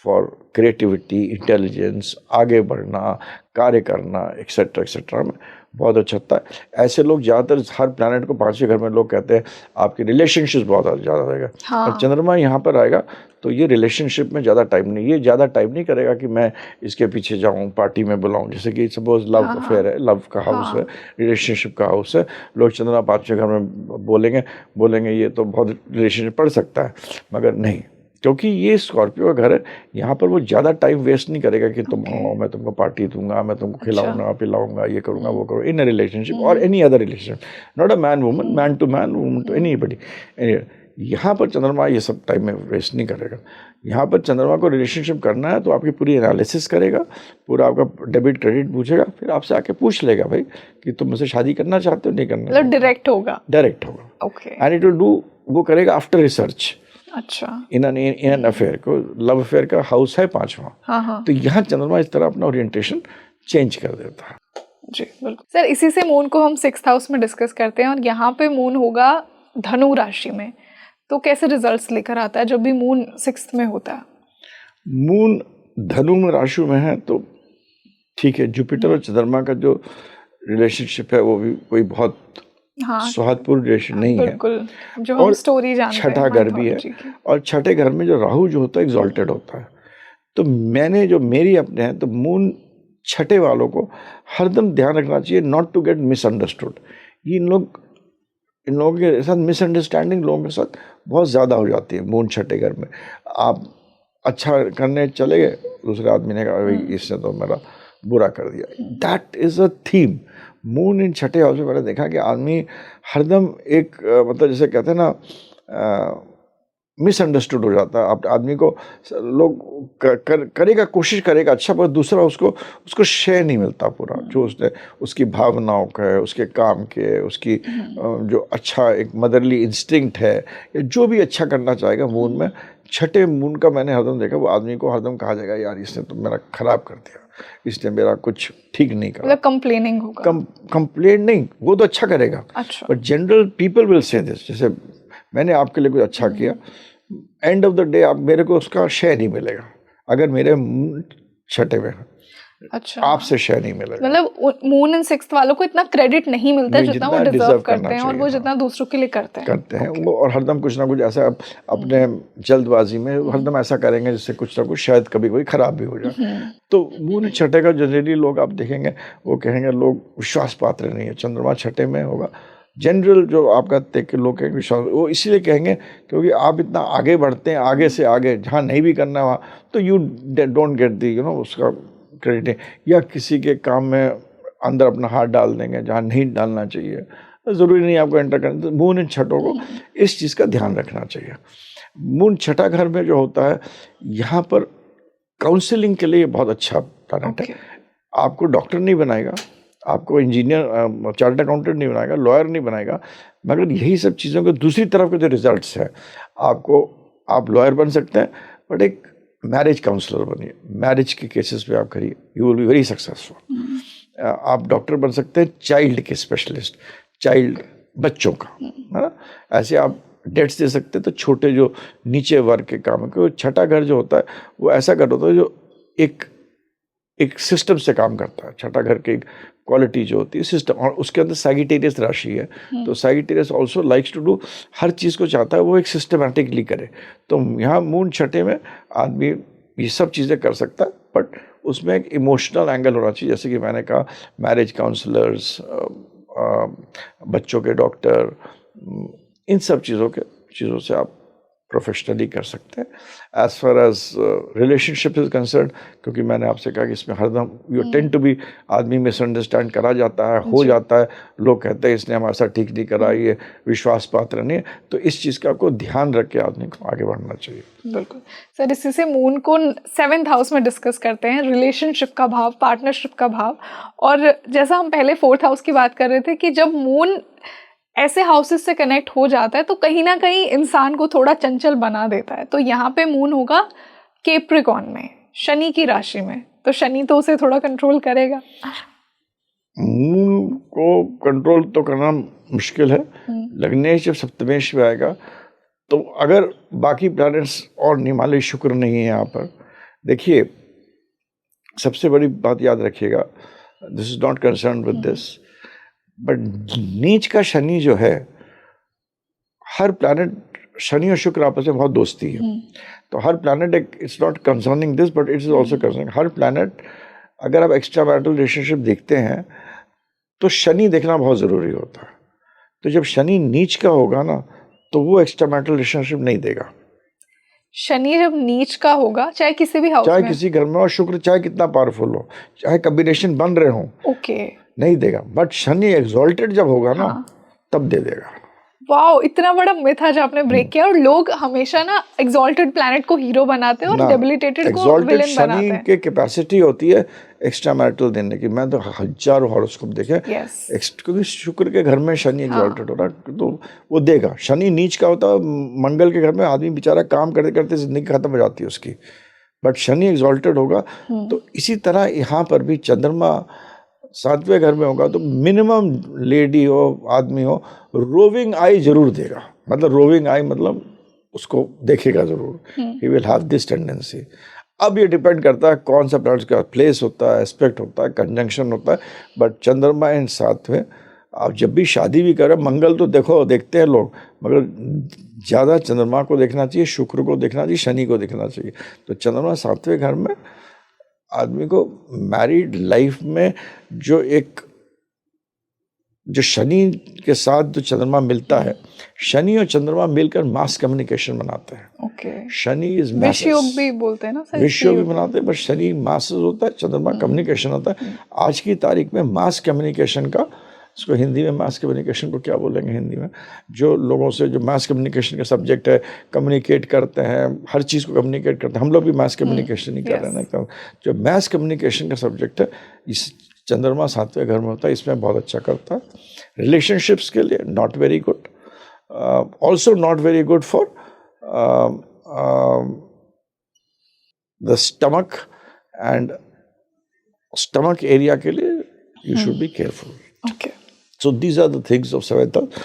फॉर क्रिएटिविटी, इंटेलिजेंस, आगे बढ़ना, कार्य करना, एक्सेट्रा एक्सेट्रा में बहुत अच्छा होता है। ऐसे लोग ज़्यादातर हर प्लैनेट को 5वें घर में लोग कहते हैं आपकी रिलेशनशिप बहुत ज़्यादा रहेगा। हाँ। और चंद्रमा यहाँ पर आएगा तो ये रिलेशनशिप में ज़्यादा टाइम नहीं, ये ज़्यादा टाइम नहीं करेगा कि मैं इसके पीछे जाऊँ, पार्टी में बुलाऊँ। जैसे कि सपोज लव अफेयर है, लव का हाउस है, रिलेशनशिप का हाउस है, लोग चंद्रमा 5वें घर में बोलेंगे ये तो बहुत रिलेशनशिप पड़ सकता है, मगर नहीं, क्योंकि ये स्कॉर्पियो का घर है। यहाँ पर वो ज़्यादा टाइम वेस्ट नहीं करेगा कि तुम आओ, मैं तुमको पार्टी दूंगा, मैं तुमको खिलाऊंगा, पिलाऊंगा, ये करूँगा, वो करूँगा, इन अ रिलेशनशिप और any other relationship, not a man woman, man to man, woman to anybody. यहाँ पर चंद्रमा ये सब टाइम में वेस्ट नहीं करेगा। यहाँ पर चंद्रमा को रिलेशनशिप करना है तो आपकी पूरी एनालिसिस करेगा, पूरा आपका डेबिट क्रेडिट पूछेगा, फिर आपसे आके पूछ लेगा भाई कि तुम मुझसे शादी करना चाहते हो, नहीं करना। मतलब डायरेक्ट होगा, okay. And it will do, वो करेगा आफ्टर रिसर्च। अच्छा, इन एन अफेयर को, लव अफेयर का हाउस है 5वां। हाँ। तो यहाँ चंद्रमा इस तरह अपना ओरिएंटेशन चेंज कर देता है। जी बिल्कुल सर। इसी से मून को हम 6th हाउस में डिस्कस करते हैं, और यहाँ पे मून होगा धनु राशि में। तो कैसे रिजल्ट्स लेकर आता है जब भी मून 6th में होता है? मून धनु में राशि में है तो ठीक है। जुपिटर और चंद्रमा का जो रिलेशनशिप है वो भी कोई बहुत सौहार्दपूर्ण रिलेशन नहीं है, जो हम स्टोरी जानते हैं। छठा घर भी है, और छठे घर में जो राहु जो होता है एग्जॉल्टेड होता है। तो मेरी अपने हैं, तो मून छठे वालों को हरदम ध्यान रखना चाहिए नॉट टू गेट मिसअंडरस्टूड। इन लोगों के साथ मिसअंडरस्टैंडिंग लोगों के साथ बहुत ज़्यादा हो जाती है। मून छठे घर में आप अच्छा करने चले गए, दूसरे आदमी ने कहा भाई इसने तो मेरा बुरा कर दिया। That is a theme. Moon in छठे हाउस में मैंने देखा कि आदमी हरदम एक मतलब जैसे कहते हैं ना मिसअंडरस्टूड हो जाता है। आदमी को लोग करेगा, कोशिश करेगा अच्छा, पर दूसरा उसको शेयर नहीं मिलता पूरा जो उसकी भावनाओं का है, उसके काम के, उसकी जो अच्छा एक मदरली इंस्टिंक्ट है, या जो भी अच्छा करना चाहेगा मून में। छठे मून का मैंने हरदम देखा, वो आदमी को हरदम कहा जाएगा यार इसने तो मेरा खराब कर दिया, इसने मेरा कुछ ठीक नहीं करा। मतलब कंप्लेनिंग होगा। कंप्लेन नहीं, वो तो अच्छा करेगा, but general people will say this, जैसे मैंने आपके लिए कुछ अच्छा किया, एंड ऑफ द डे आप मेरे को उसका शेयर नहीं मिलेगा अगर मेरे छठे में। अच्छा, आपसे शेयर नहीं मिलेगा। मतलब मून एंड 6th वालों को इतना क्रेडिट नहीं मिलता जितना वो डिजर्व करते हैं, और वो जितना दूसरों के लिए करते हैं वो। और हरदम कुछ ना कुछ ऐसा अपने जल्दबाजी में हरदम ऐसा करेंगे जिससे कुछ ना कुछ शायद कभी कोई खराब भी हो जाए। तो मून छठे का जनरली लोग आप देखेंगे वो कहेंगे लोग विश्वास पात्र नहीं है। चंद्रमा छठे में होगा, जनरल जो आपका देख के लोग कहेंगे विश्वास, वो इसीलिए कहेंगे क्योंकि आप इतना आगे बढ़ते हैं, आगे से आगे, जहाँ नहीं भी करना वहाँ तो यू डोंट गेट दी उसका क्रेडिट, या किसी के काम में अंदर अपना हाथ डाल देंगे जहाँ नहीं डालना चाहिए। ज़रूरी नहीं आपको एंटर करना। तो मून इन छठों को इस चीज़ का ध्यान रखना चाहिए। मून छठा घर में जो होता है, यहाँ पर काउंसलिंग के लिए बहुत अच्छा प्लैनेट है। आपको डॉक्टर नहीं बनाएगा, आपको इंजीनियर चार्टर्ड अकाउंटेंट नहीं बनाएगा, लॉयर नहीं बनाएगा, मगर यही सब चीज़ों के दूसरी तरफ के जो रिजल्ट्स हैं, आप लॉयर बन सकते हैं, बट एक मैरिज काउंसलर बनिए, मैरिज के केसेस पे आप करिए, you will be very successful. आप डॉक्टर बन सकते हैं, चाइल्ड के स्पेशलिस्ट, चाइल्ड बच्चों का, है ना। ऐसे आप डेट्स दे सकते हैं तो छोटे जो नीचे वर्ग के काम है, क्योंकि छठा घर जो होता है वो ऐसा घर होता है जो एक सिस्टम से काम करता है। छठा घर की क्वालिटी जो होती है सिस्टम, और उसके अंदर सैगिटेरियस राशि है, तो Sagittarius also likes to do, हर चीज़ को चाहता है वो एक सिस्टमैटिकली करे। तो यहाँ मून छठे में आदमी ये सब चीज़ें कर सकता है, बट उसमें एक इमोशनल एंगल होना चाहिए, जैसे कि मैंने कहा मैरिज काउंसलर्स, बच्चों के डॉक्टर, इन सब चीज़ों से आप प्रोफेशनली कर सकते हैं। As far as relationship is concern, क्योंकि मैंने आपसे कहा कि इसमें हरदम यू टेंड टू बी, आदमी मिसअंडरस्टैंड करा जाता है, हो जाता है, लोग कहते हैं इसने हमारे साथ ठीक नहीं करा, ये विश्वास पात्र नहीं है, तो इस चीज़ का आपको ध्यान रख के आदमी को आगे बढ़ना चाहिए। बिल्कुल सर, इसी से मून को 7th हाउस में डिस्कस करते हैं, रिलेशनशिप का भाव, पार्टनरशिप का भाव, और जैसा हम पहले 4th हाउस की बात कर रहे थे कि जब मून ऐसे हाउसेस से कनेक्ट हो जाता है तो कहीं ना कहीं इंसान को थोड़ा चंचल बना देता है। तो यहाँ पे मून होगा कैप्रिकॉर्न में, शनि की राशि में, तो शनि तो उसे थोड़ा कंट्रोल करेगा। मून को कंट्रोल तो करना मुश्किल है, लग्नेश जब सप्तमेश में आएगा तो अगर बाकी प्लैनेट्स और निमालय शुक्र नहीं है यहाँ पर, देखिए सबसे बड़ी बात याद रखिएगा, this is not concern with this, but नीच का शनि जो है, हर प्लैनेट, शनि और शुक्र आपस में बहुत दोस्ती है, तो हर प्लैनेट एक, it's not concerning this but it's also concerning her planet. अगर आप एक्स्ट्रा मैरिटल रिलेशनशिप देखते हैं तो शनि देखना बहुत ज़रूरी होता है। तो जब शनि नीच का होगा ना तो वो एक्स्ट्रा मैरिटल रिलेशनशिप नहीं देगा। शनि जब नीच का होगा, चाहे किसी भी हाउस में, चाहे किसी घर में, और शुक्र चाहे कितना पावरफुल हो, चाहे कॉम्बिनेशन बन रहे हो, नहीं देगा। बट शनि एक्सॉल्टेड जब होगा ना, तब दे देगा। वाओ, इतना बड़ा मिथ आज आपने ब्रेक किया। और लोग हमेशा ना एक्सॉल्टेड प्लेनेट को हीरो बनाते हैं और डेबिलिटेटेड को विलेन बनाते हैं। के कैपेसिटी होती है एक्स्ट्रा मैरिटल देने की। मैं तो हजारों हॉरोस्कोप देखे, क्योंकि शुक्र के घर में शनि एक्सॉल्टेड हो रहा तो वो देगा। शनि नीच का होता है, मंगल के घर में आदमी बेचारा काम करते करते जिंदगी खत्म हो जाती है उसकी, बट शनि एक्सॉल्टेड होगा। तो इसी तरह यहाँ पर भी चंद्रमा 7वें घर में होगा तो मिनिमम लेडी हो, आदमी हो, रोविंग आई जरूर देगा। मतलब रोविंग आई मतलब उसको देखेगा जरूर, he will have this tendency. अब ये डिपेंड करता है कौन सा प्लैनेट का प्लेस होता है, एस्पेक्ट होता है, कंजंक्शन होता है। बट चंद्रमा इन 7वें, आप जब भी शादी भी करें, मंगल तो देखते हैं लोग, मगर ज़्यादा चंद्रमा को देखना चाहिए, शुक्र को देखना चाहिए, शनि को देखना चाहिए। तो चंद्रमा 7वें घर में आदमी को मैरिड लाइफ में जो शनि के साथ जो चंद्रमा मिलता है, शनि और चंद्रमा मिलकर मास कम्युनिकेशन बनाते हैं। शनि इज विषयोग भी बोलते हैं ना सर, विषयोग भी बनाते हैं, पर शनि मासेस होता है, चंद्रमा कम्युनिकेशन होता है। आज की तारीख में मास कम्युनिकेशन का, इसको हिंदी में मास कम्युनिकेशन को क्या बोलेंगे हिंदी में, जो लोगों से जो मास कम्युनिकेशन का सब्जेक्ट है, कम्युनिकेट करते हैं, हर चीज़ को कम्युनिकेट करते हैं। हम लोग भी मास कम्युनिकेशन ही कर रहे हैं ना। जो मास कम्युनिकेशन का सब्जेक्ट है, इस चंद्रमा 7वें घर में होता है, इसमें बहुत अच्छा करता है। रिलेशनशिप्स के लिए not very good, also not very good for the stomach and stomach area के लिए you should be careful. So these are the things of 7th house.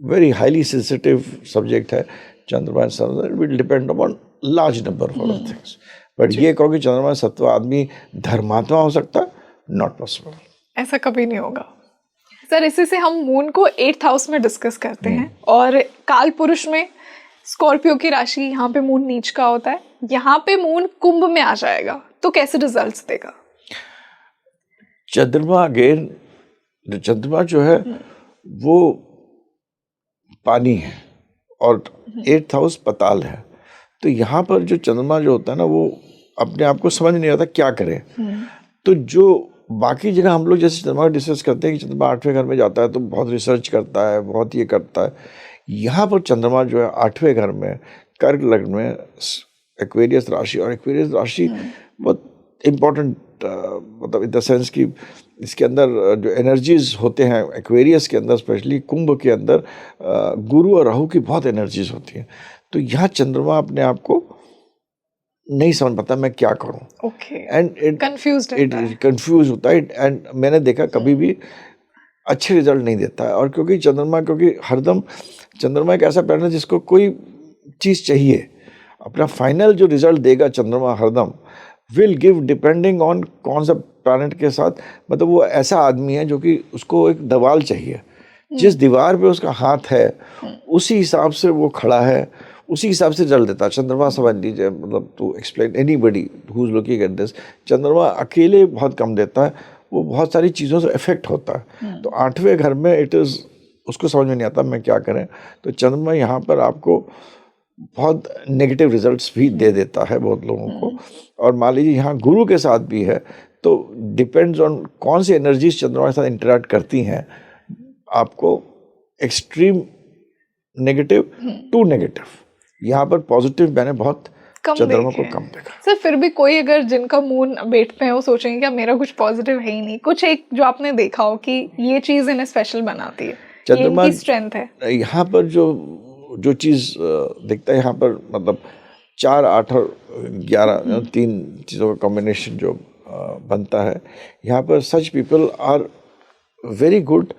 Very highly sensitive subject है चंद्रमा and Sun. It will depend upon large number of other things. But ये कहो कि चंद्रमा 7वां आदमी धर्मात्मा हो सकता है, not possible. ऐसा कभी नहीं होगा सर। इसी से हम मून को 8th हाउस में डिस्कस करते हैं, और काल पुरुष में स्कॉर्पियो की राशि, यहाँ पे मून नीच का होता है, यहाँ पे मून कुंभ में आ जाएगा, तो कैसे रिजल्ट्स देगा? चंद्रमा अगेन, चंद्रमा जो है वो पानी है और 8th हाउस पताल है। तो यहाँ पर जो चंद्रमा जो होता है ना, वो अपने आप को समझ नहीं आता क्या करे। तो जो बाकी जगह हम लोग जैसे चंद्रमा डिस्कस करते हैं कि चंद्रमा 8वें घर में जाता है तो बहुत रिसर्च करता है, बहुत ये करता है। यहाँ पर चंद्रमा जो है 8वें घर में, कर्क लग्न में एक्वेरियस राशि, और एक्वेरियस राशि बहुत इम्पोर्टेंट, मतलब इन द सेंस कि इसके अंदर जो एनर्जीज होते हैं एक्वेरियस के अंदर, स्पेशली कुंभ के अंदर गुरु और राहु की बहुत एनर्जीज होती हैं। तो यहाँ चंद्रमा अपने आप को नहीं समझ पाता मैं क्या करूँ, ओके, एंड इट कंफ्यूज होता है। एंड मैंने देखा कभी भी अच्छे रिजल्ट नहीं देता है। और क्योंकि हरदम चंद्रमा एक ऐसा प्लैनेट है जिसको कोई चीज़ चाहिए, अपना फाइनल जो रिजल्ट देगा चंद्रमा हरदम विल गिव डिपेंडिंग ऑन कौन सा प्लैनेट के साथ, मतलब वो ऐसा आदमी है जो कि उसको एक दीवार चाहिए, जिस दीवार पे उसका हाथ है उसी हिसाब से वो खड़ा है, उसी हिसाब से रिजल्ट देता है चंद्रमा। समझ लीजिए, मतलब to explain anybody who is looking at this, चंद्रमा अकेले बहुत कम देता है, वो बहुत सारी चीज़ों से इफेक्ट होता है। तो 8वें घर में इट इज़, उसको समझ में नहीं आता मैं क्या करें। तो चंद्रमा यहाँ पर आपको बहुत नेगेटिव रिजल्ट्स भी दे देता है बहुत लोगों को। और मान लीजिए यहाँ गुरु के साथ भी है, तो डिपेंड्स ऑन कौन सी एनर्जीज चंद्रमा के साथ इंटरेक्ट करती हैं, आपको एक्सट्रीम नेगेटिव टू नेगेटिव, यहाँ पर पॉजिटिव मैंने बहुत चंद्रमा को कम देखा। सर फिर भी कोई अगर जिनका मून बेट पे है वो सोचेंगे कि मेरा कुछ पॉजिटिव है ही नहीं, कुछ एक जो आपने देखा हो कि ये चीज इन्हें स्पेशल बनाती है, चंद्रमा ये इनकी स्ट्रेंथ है। यहाँ पर जो चीज़ दिखता है यहाँ पर, मतलब 4, 8 और 11 3 चीज़ों का कॉम्बिनेशन जो बनता है यहाँ पर, such people are very good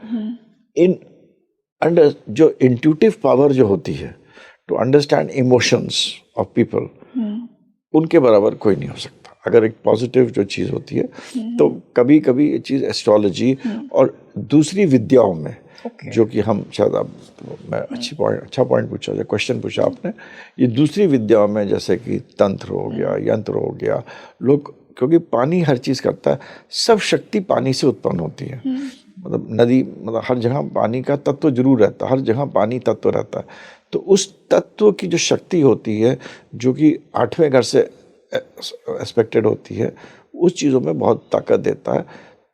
in under, जो इंट्यूटिव पावर जो होती है to understand emotions of people, उनके बराबर कोई नहीं हो सकता। अगर एक पॉजिटिव जो चीज़ होती है, तो कभी कभी ये चीज़ एस्ट्रोलॉजी और दूसरी विद्याओं में जो कि हम शायद, अब मैं अच्छा पॉइंट पूछा, जो क्वेश्चन पूछा आपने, ये दूसरी विद्याओं में जैसे कि तंत्र हो गया, यंत्र हो गया, लोग, क्योंकि पानी हर चीज़ करता है, सब शक्ति पानी से उत्पन्न होती है। मतलब नदी, मतलब हर जगह पानी का तत्व जरूर रहता है, हर जगह पानी तत्व रहता है। तो उस तत्व की जो शक्ति होती है, जो कि 8वें घर से एक्सपेक्टेड होती है, उस चीज़ों में बहुत ताकत देता है।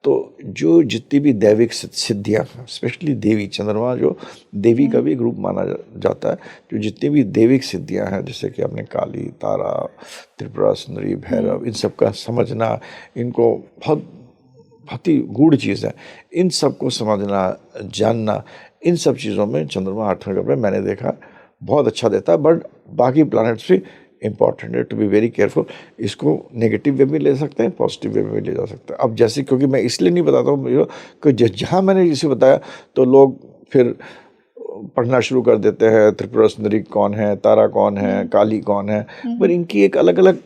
तो जो जितनी भी दैविक सिद्धियाँ, स्पेशली देवी, चंद्रमा जो देवी का भी एक रूप माना जाता है, जो जितनी भी देविक सिद्धियाँ हैं, जैसे कि आपने काली, तारा, त्रिपुरा सुंदरी, भैरव, इन सब का समझना, इनको बहुत ही गूढ़ चीज़ है, इन सब को समझना, जानना, इन सब चीज़ों में चंद्रमा 8वें घर में मैंने देखा बहुत अच्छा देता है। बट बाकी प्लैनेट्स भी इम्पॉर्टेंट है, टू बी वेरी केयरफुल। इसको नेगेटिव वे में ले सकते हैं, पॉजिटिव वे में भी ले जा सकते हैं। अब जैसे, क्योंकि मैं इसलिए नहीं बताता हूँ कि जहाँ मैंने इसे बताया तो लोग फिर पढ़ना शुरू कर देते हैं, त्रिपुरा सुंदरी कौन है, तारा कौन है, काली कौन है, पर इनकी एक अलग अलग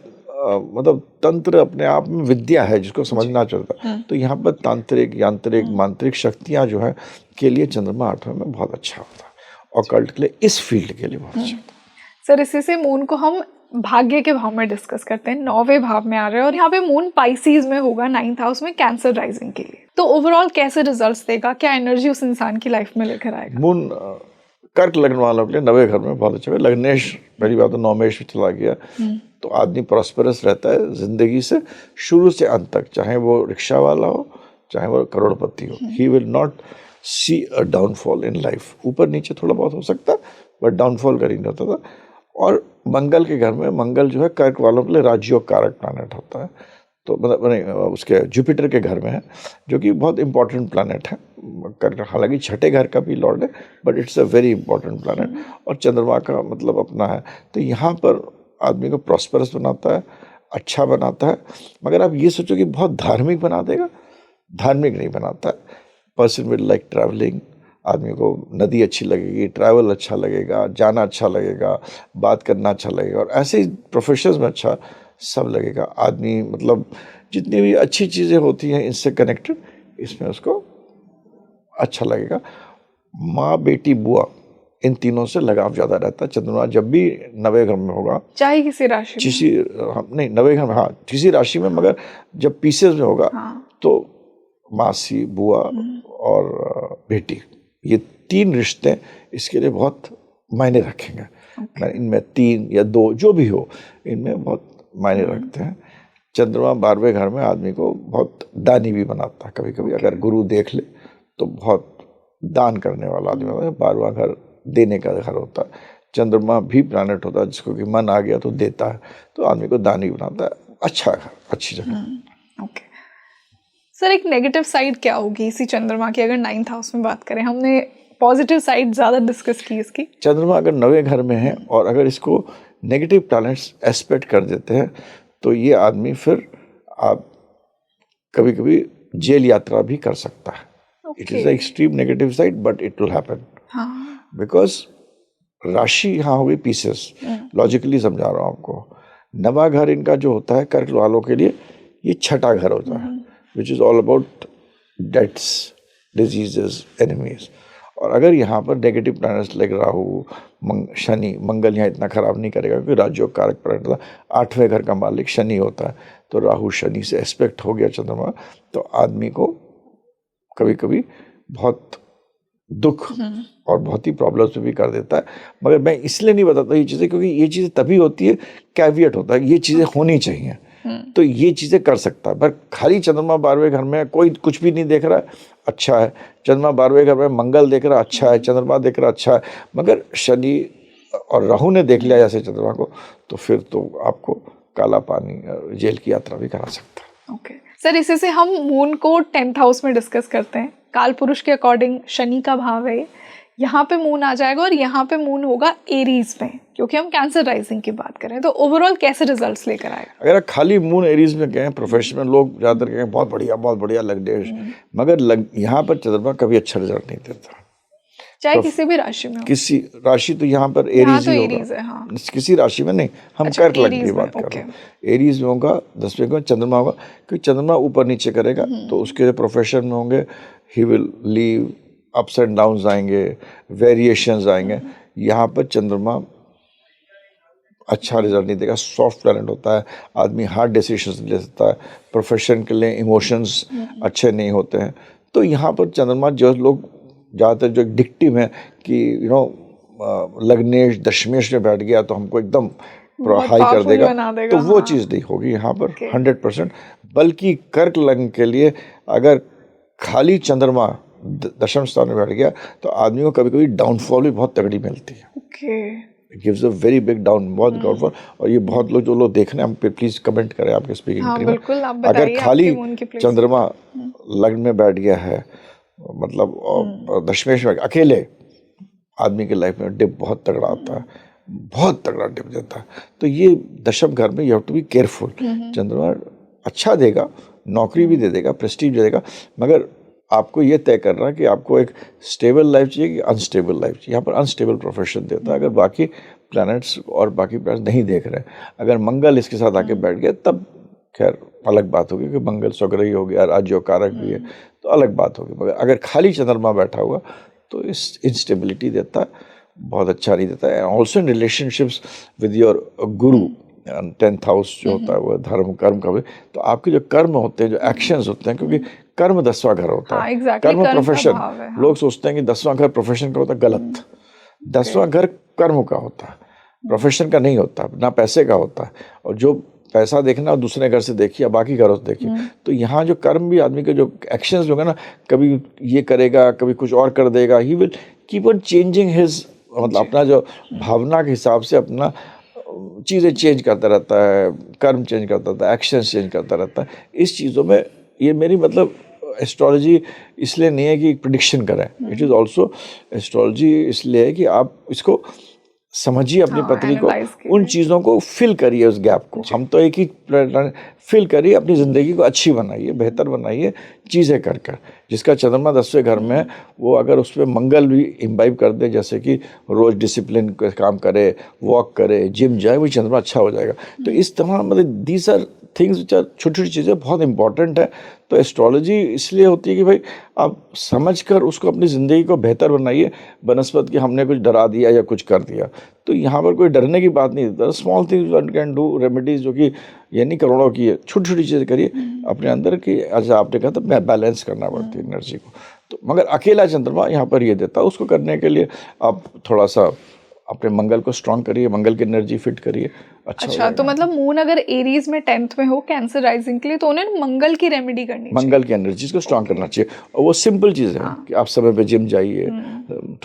मतलब तंत्र अपने आप में विद्या है जिसको समझना चलता है। तो यहाँ पर तांत्रिक, यांत्रिक, मांत्रिक शक्तियाँ जो है के लिए चंद्रमा 8वें में बहुत अच्छा होता है, और कल्ट के लिए, इस फील्ड के लिए बहुत अच्छा। सर इसी से मून को हम भाग्य के भाव में डिस्कस करते हैं, 9वें भाव में आ रहे हैं, और यहाँ पे मून पाइसीज में होगा 9th हाउस में, कैंसर राइजिंग के लिए। तो ओवरऑल कैसे रिजल्ट्स देगा, क्या एनर्जी उस इंसान की लाइफ में लेकर आएगा? मून कर्क लगने वालों के लिए 9वें घर में बहुत अच्छा है। लग्नेश, पहली बात तो नौमेश में चला गया, तो आदमी प्रॉस्परस रहता है जिंदगी से शुरू से अंत तक, चाहे वो रिक्शा वाला हो, चाहे वो करोड़पति हो, he will not see a downfall in life. ऊपर नीचे थोड़ा बहुत हो सकता है, बट डाउनफॉल कहीं नहीं होता था। और मंगल के घर में, मंगल जो है कर्क वालों के लिए राजयोग कारक प्लैनेट होता है, तो मतलब उसके जुपिटर के घर में है, जो कि बहुत इंपॉर्टेंट प्लैनेट है। कर्क हालांकि 6ठे घर का भी लॉर्ड है, but it's a very important planet, और चंद्रमा का मतलब अपना है। तो यहाँ पर आदमी को प्रॉस्परस बनाता है, अच्छा बनाता है। मगर आप ये सोचो कि बहुत धार्मिक बना देगा, धार्मिक नहीं बनाता है। पर्सन विल लाइक ट्रैवलिंग, आदमी को नदी अच्छी लगेगी, ट्रैवल अच्छा लगेगा, जाना अच्छा लगेगा, बात करना अच्छा लगेगा, और ऐसे ही प्रोफेशंस में अच्छा सब लगेगा। आदमी मतलब जितनी भी अच्छी चीज़ें होती हैं इनसे कनेक्टेड, इसमें उसको अच्छा लगेगा। माँ, बेटी, बुआ, इन तीनों से लगाव ज़्यादा रहता है। चंद्रमा जब भी 9वें घर में होगा, चाहे किसी राशि नहीं 9वें घर में, हाँ किसी राशि में, मगर जब पीसेस में होगा, तो मासी, बुआ और बेटी, ये 3 रिश्ते इसके लिए बहुत मायने रखेंगे। इनमें 3 या 2 जो भी हो, इनमें बहुत मायने रखते हैं। चंद्रमा 12वें घर में आदमी को बहुत दानी भी बनाता है। कभी कभी अगर गुरु देख ले तो बहुत दान करने वाला आदमी होता है। 12वां घर देने का घर होता है। चंद्रमा भी प्लैनेट होता है जिसको कि मन आ गया तो देता है, तो आदमी को दानी बनाता है। अच्छा है, अच्छी जगह। ओके सर, एक नेगेटिव साइड क्या होगी इसी चंद्रमा की, अगर 9th हाउस में बात करें? हमने पॉजिटिव साइड ज़्यादा डिस्कस की इसकी। चंद्रमा अगर 9वें घर में है और अगर इसको नेगेटिव प्लैनेट्स एस्पेक्ट कर देते हैं तो ये आदमी फिर आप कभी कभी जेल यात्रा भी कर सकता है। It is extreme negative side but it will happen, because राशि यहाँ हो गई पीसेस। लॉजिकली समझा रहा हूँ आपको। 9वां घर इनका जो होता है कर्क वालों के लिए ये छठा घर होता है, which is all about deaths, diseases, enemies. और अगर यहाँ पर negative planets like Rahu, Shani, Mangal यहाँ इतना खराब नहीं करेगा क्योंकि राज्यों कारक प्लैनेट था, 8वें घर का मालिक शनि होता है, तो राहु शनि से एस्पेक्ट हो गया चंद्रमा, तो आदमी को कभी कभी बहुत दुख और बहुत ही प्रॉब्लम्स में भी कर देता है। मगर मैं इसलिए नहीं बताता ये चीज़ें क्योंकि ये चीज़ें तभी होती है, कैविएट होता है, ये चीज़ें होनी चाहिए, तो ये चीज़ें कर सकता है। पर खाली चंद्रमा 12वें घर में कोई कुछ भी नहीं देख रहा है, अच्छा है। चंद्रमा 12वें घर में मंगल देख रहा है, अच्छा है। चंद्रमा देख रहा है, अच्छा है। मगर शनि और राहु ने देख लिया जैसे चंद्रमा को, तो फिर तो आपको काला पानी, जेल की यात्रा भी करा सकता है। ओके सर, इसी से हम मून को 10th हाउस में डिस्कस करते हैं। काल पुरुष के अकॉर्डिंग शनि का भाव है, यहाँ पे मून आ जाएगा और यहाँ पे मून होगा एरीज में, क्योंकि हम कैंसर राइजिंग की बात करें। तो ओवरऑल कैसे रिजल्ट्स लेकर आएगा? अगर खाली मून एरीज में गए, प्रोफेशनल लोग ज़्यादातर कहें बहुत बढ़िया लग दे, मगर यहाँ पर चंद्रमा कभी अच्छा रिजल्ट नहीं देता, चाहे किसी भी राशि में हो। किसी राशि तो यहाँ पर एरीज ही होगा, हाँ। किसी राशि में नहीं, हम कर्क लग्न की बात कर रहे हैं। एरीज में होगा, 10वें को चंद्रमा होगा, क्योंकि चंद्रमा ऊपर नीचे करेगा, तो उसके प्रोफेशन में होंगे, he will leave, ups and downs आएंगे, वेरिएशंस आएंगे। यहाँ पर चंद्रमा अच्छा रिजल्ट नहीं देगा, सॉफ्ट प्लैनेट होता है, आदमी हार्ड डिसीजंस ले सकता है, प्रोफेशन के लिए इमोशंस अच्छे नहीं होते हैं। तो यहाँ पर चंद्रमा जो लोग ज़्यादातर जो डिक्टिव है कि लग्नेश दशमेश में बैठ गया तो हमको एकदम हाई कर देगा, तो वो चीज़ नहीं होगी यहाँ पर 100%। बल्कि कर्क लग्न के लिए अगर खाली चंद्रमा दशम स्थान में बैठ गया तो आदमी को कभी कभी डाउनफॉल भी बहुत तगड़ी मिलती है। It gives a very big down, बहुत डाउनफॉल। और ये बहुत लोग, जो लोग देख रहे हैं, हम पे प्लीज कमेंट करें आपके स्पीकिंग टीम में, अगर खाली चंद्रमा लग्न में बैठ गया है, मतलब दशमेश में अकेले, आदमी की लाइफ में डिप बहुत तगड़ा आता है, बहुत तगड़ा डिप देता है। तो ये दशम घर में you have to be careful. चंद्रमा अच्छा देगा, नौकरी भी दे देगा, प्रेस्टीज दे देगा, मगर आपको ये तय करना है कि आपको एक स्टेबल लाइफ चाहिए कि अनस्टेबल लाइफ चाहिए। यहाँ पर अनस्टेबल प्रोफेशन देता है अगर बाकी प्लैनेट्स और बाकी प्लैनेट्स नहीं देख रहे हैं। अगर मंगल इसके साथ आके बैठ गया तब खैर अलग बात होगी कि मंगल स्वग्रही हो गया, राज्य कारक भी है, तो अलग बात होगी। मगर अगर खाली चंद्रमा बैठा हुआ तो इस इंस्टेबिलिटी देता है, बहुत अच्छा नहीं देता है। Also in relationships with your Guru, 10th house जो होता है वो धर्म कर्म का भी, तो आपके जो कर्म होते हैं, जो एक्शंस होते हैं, क्योंकि कर्म 10वां घर होता है। कर्म प्रोफेशन, लोग सोचते हैं कि 10वां घर प्रोफेशन का होता है, गलत। 10वां घर कर्म का होता है, प्रोफेशन का नहीं होता, ना पैसे का होता है। और जो पैसा देखना और दूसरे घर से देखिए, बाकी घरों से देखिए, तो यहाँ जो कर्म भी आदमी के जो एक्शंस होंगे ना, कभी ये करेगा, कभी कुछ और कर देगा, he will keep on changing his, मतलब अपना जो भावना के हिसाब से अपना चीज़ें चेंज करता रहता है, कर्म चेंज करता रहता है, एक्शंस चेंज करता रहता है। इस चीज़ों में ये मेरी मतलब एस्ट्रोलॉजी इसलिए नहीं है कि प्रिडिक्शन करें, इट इज़ ऑल्सो एस्ट्रोलॉजी इसलिए है कि आप इसको समझिए, अपनी पत्री को, उन चीज़ों को फिल करिए, उस गैप को। हम तो एक ही फिल करिए, अपनी ज़िंदगी को अच्छी बनाइए, बेहतर बनाइए चीज़ें कर कर। जिसका चंद्रमा 10वें घर में है, वो अगर उसमें मंगल भी इम्बाइब कर दे, जैसे कि रोज़ डिसिप्लिन का काम करे, वॉक करे, जिम जाए, वही चंद्रमा अच्छा हो जाएगा। तो इस तरह मतलब these are things which are, छोटी छोटी चीज़ें बहुत इंपॉर्टेंट है। तो एस्ट्रोलॉजी इसलिए होती है कि भाई आप समझकर उसको अपनी ज़िंदगी को बेहतर बनाइए, बनस्पत कि हमने कुछ डरा दिया या कुछ कर दिया। तो यहाँ पर कोई डरने की बात नहीं देता। Small things one can do, remedies जो कि ये नहीं करोड़ों की है, छोटी छोटी चीज़ें करिए अपने अंदर की। अच्छा आपने कहा था बैलेंस करना पड़ती है एनर्जी को, तो मगर अकेला चंद्रमा यहाँ पर ये देता है। उसको करने के लिए आप थोड़ा सा अपने मंगल को स्ट्रॉन्ग करिए, मंगल की एनर्जी फिट करिए, अच्छा, तो मतलब मून अगर एरीज में 10th में हो कैंसर राइजिंग के लिए तो उन्हें मंगल की रेमेडी करनी चाहिए। मंगल की एनर्जीज को स्ट्रांग करना चाहिए, और वो सिंपल चीज़ है कि आप समय पे जिम जाइए,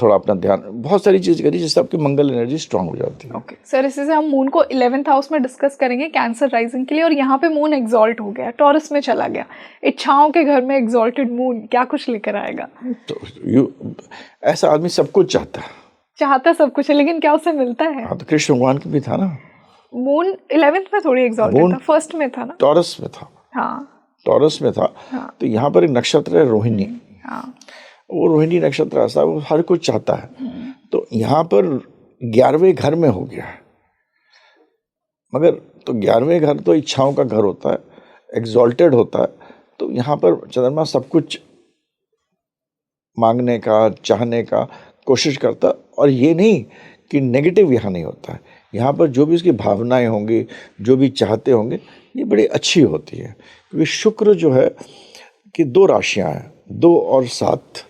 थोड़ा अपना ध्यान, बहुत सारी चीज़ करिए जिससे आपकी मंगल एनर्जी स्ट्रांग हो जाती है। ओके सर, इसी से हम मून को 11th हाउस में डिस्कस करेंगे कैंसर राइजिंग के लिए, और यहाँ पे मून एग्जॉल्ट हो गया, टॉरस में चला गया, इच्छाओं के घर में एग्जॉल्टेड मून क्या कुछ लेकर आएगा? तो ऐसा आदमी सब कुछ चाहता सब कुछ है, लेकिन क्या उसे मिलता है? हाँ, तो कृष्ण भगवान की भी था ना, मून 11th में थोड़ी एग्जॉल्टेड था, फर्स्ट में था ना, टॉरस में था। हाँ, टॉरस में था। हाँ, तो यहाँ पर एक नक्षत्र है रोहिणी, हाँ, वो रोहिणी नक्षत्र ऐसा वो हर कुछ चाहता है। तो यहाँ पर 11वें घर में हो गया, मगर तो 11वें घर तो इच्छाओं का घर होता है, एग्जॉल्टेड होता है। तो यहाँ पर चंद्रमा सब कुछ मांगने का, चाहने का कोशिश करता, और ये नहीं कि नेगेटिव यहाँ नहीं होता है। यहाँ पर जो भी उसकी भावनाएं होंगी, जो भी चाहते होंगे, ये बड़ी अच्छी होती है। क्योंकि शुक्र जो है कि 2 राशियाँ हैं, 2 और 7।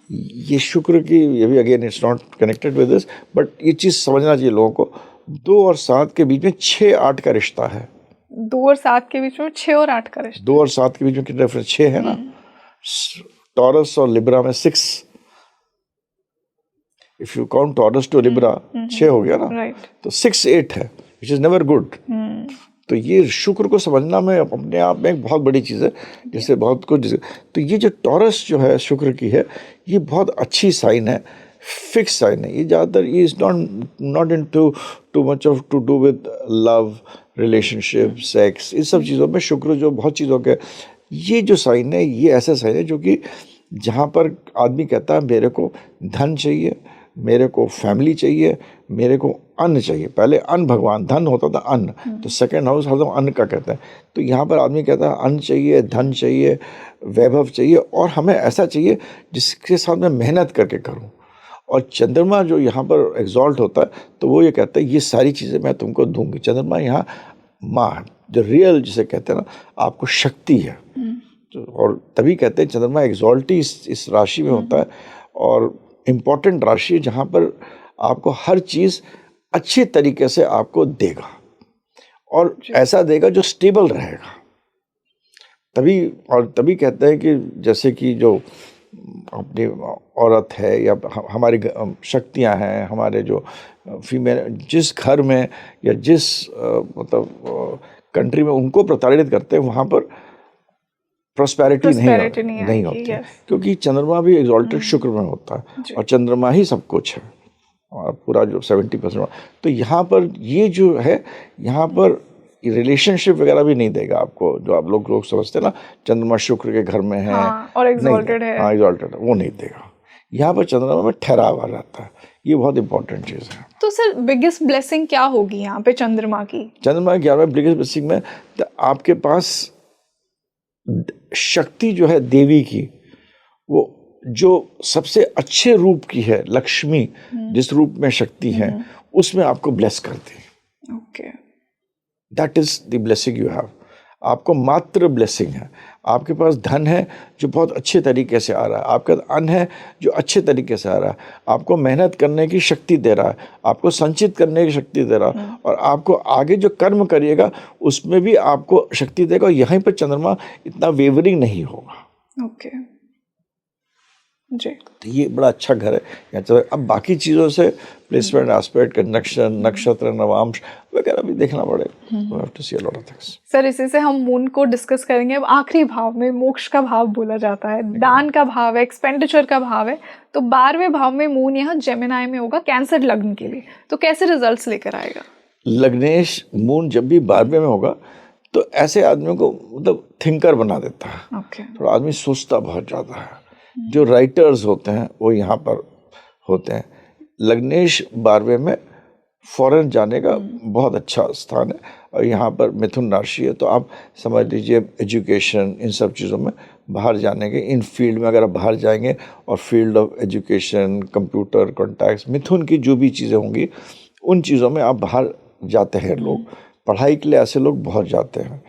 ये शुक्र की, ये भी again it's not connected with this, but ये चीज़ समझना चाहिए लोगों को, 2 और 7 के बीच में 6-8 का रिश्ता है। 2 और 7 के बीच में 6 और 8 का रिश्ता। 2 और 7 के बीच में कितना डिफरेंस? 6 है ना। टॉरस और लिब्रा में 6, if you count Taurus to Libra 6 हो गया ना, राइट। तो 6-8 है, विच इज नेवर गुड। तो ये शुक्र को समझना में अपने आप में एक बहुत बड़ी चीज़ है, जिससे बहुत कुछ। तो ये जो टॉरस जो है शुक्र की है, ये बहुत अच्छी साइन है, फिक्स साइन है। ये ज़्यादातर ये is not in too much of to do with love, relationship, sex, इस सब चीज़ों में शुक्र जो बहुत चीज़ों के, ये जो साइन है, ये ऐसा साइन है जो कि जहाँ पर आदमी कहता है मेरे को धन चाहिए, मेरे को फैमिली चाहिए, मेरे को अन्न चाहिए। पहले अन्न भगवान, धन होता था अन्न, तो सेकंड हाउस हरदम अन्न का कहता है। तो यहाँ पर आदमी कहता है अन्न चाहिए, धन चाहिए, वैभव चाहिए, और हमें ऐसा चाहिए जिसके साथ मैं मेहनत करके करूँ। और चंद्रमा जो यहाँ पर एग्जॉल्ट होता है, तो वो ये कहता है ये सारी चीज़ें मैं तुमको दूंगी। चंद्रमा यहाँ माँ, जो रियल जिसे कहते हैं ना, आपको शक्ति है। और तभी कहते हैं चंद्रमा एग्जॉल्ट ही इस राशि में होता है, और इम्पॉर्टेंट राशि है जहाँ पर आपको हर चीज़ अच्छे तरीके से आपको देगा, और ऐसा देगा जो स्टेबल रहेगा। तभी कहते हैं कि जैसे कि जो अपनी औरत है या हमारी शक्तियाँ हैं, हमारे जो फीमेल जिस घर में या जिस मतलब कंट्री में उनको प्रताड़ित करते हैं, वहाँ पर प्रोस्पेरिटी नहीं होती, क्योंकि चंद्रमा भी एग्जॉल्टेड शुक्र में होता है, और चंद्रमा ही सब कुछ है, और पूरा जो 70%। तो यहाँ पर ये जो है, यहाँ पर रिलेशनशिप वगैरह भी नहीं देगा आपको, जो आप लोग समझते हैं ना, चंद्रमा शुक्र के घर में है, हाँ, और एग्जॉल्टेड है, हाँ एग्जॉल्टेड, वो नहीं देगा। यहाँ पर चंद्रमा में ठहराव आ जाता है, ये बहुत इंपॉर्टेंट चीज़ है। तो सर बिगेस्ट ब्लेसिंग क्या होगी यहाँ पे चंद्रमा की? चंद्रमा 11वें बिगेस्ट ब्लेसिंग में तो आपके पास शक्ति जो है देवी की, वो जो सबसे अच्छे रूप की है, लक्ष्मी जिस रूप में शक्ति है, उसमें आपको ब्लेस करती है। Okay, that is the blessing you have. आपको मात्र ब्लेसिंग है। आपके पास धन है जो बहुत अच्छे तरीके से आ रहा है, आपका अन्न है जो अच्छे तरीके से आ रहा है, आपको मेहनत करने की शक्ति दे रहा है, आपको संचित करने की शक्ति दे रहा है, और आपको आगे जो कर्म करिएगा उसमें भी आपको शक्ति देगा। और यहीं पर चंद्रमा इतना वेवरिंग नहीं होगा। ओके जी, तो ये बड़ा अच्छा घर है यहाँ। अब बाकी चीज़ों से प्लेसमेंट, एस्पेक्ट, कंजंक्शन, नक्षत्र, नवांश वगैरह भी देखना पड़ेगा। सर इसी से हम मून को डिस्कस करेंगे। अब आखिरी भाव में मोक्ष का भाव बोला जाता है, दान का भाव है, एक्सपेंडिचर का भाव है। तो 12वें भाव में मून यहाँ जेमिनाई में होगा कैंसर लग्न के लिए, तो कैसे रिजल्ट्स लेकर आएगा? लग्नेश मून जब भी 12वें में होगा तो ऐसे आदमियों को मतलब थिंकर बना देता है। थोड़ा आदमी सोचता बहुत ज़्यादा है। जो राइटर्स होते हैं वो यहाँ पर होते हैं। लग्नेश 12वें में फॉरेन जाने का बहुत अच्छा स्थान है, और यहाँ पर मिथुन राशि है, तो आप समझ लीजिए एजुकेशन, इन सब चीज़ों में बाहर जाने के, इन फील्ड में अगर आप बाहर जाएंगे, और field of education, computer, contacts, Mithun की जो भी चीज़ें होंगी उन चीज़ों में आप बाहर जाते हैं। लोग पढ़ाई के लिए ऐसे लोग बहुत जाते हैं।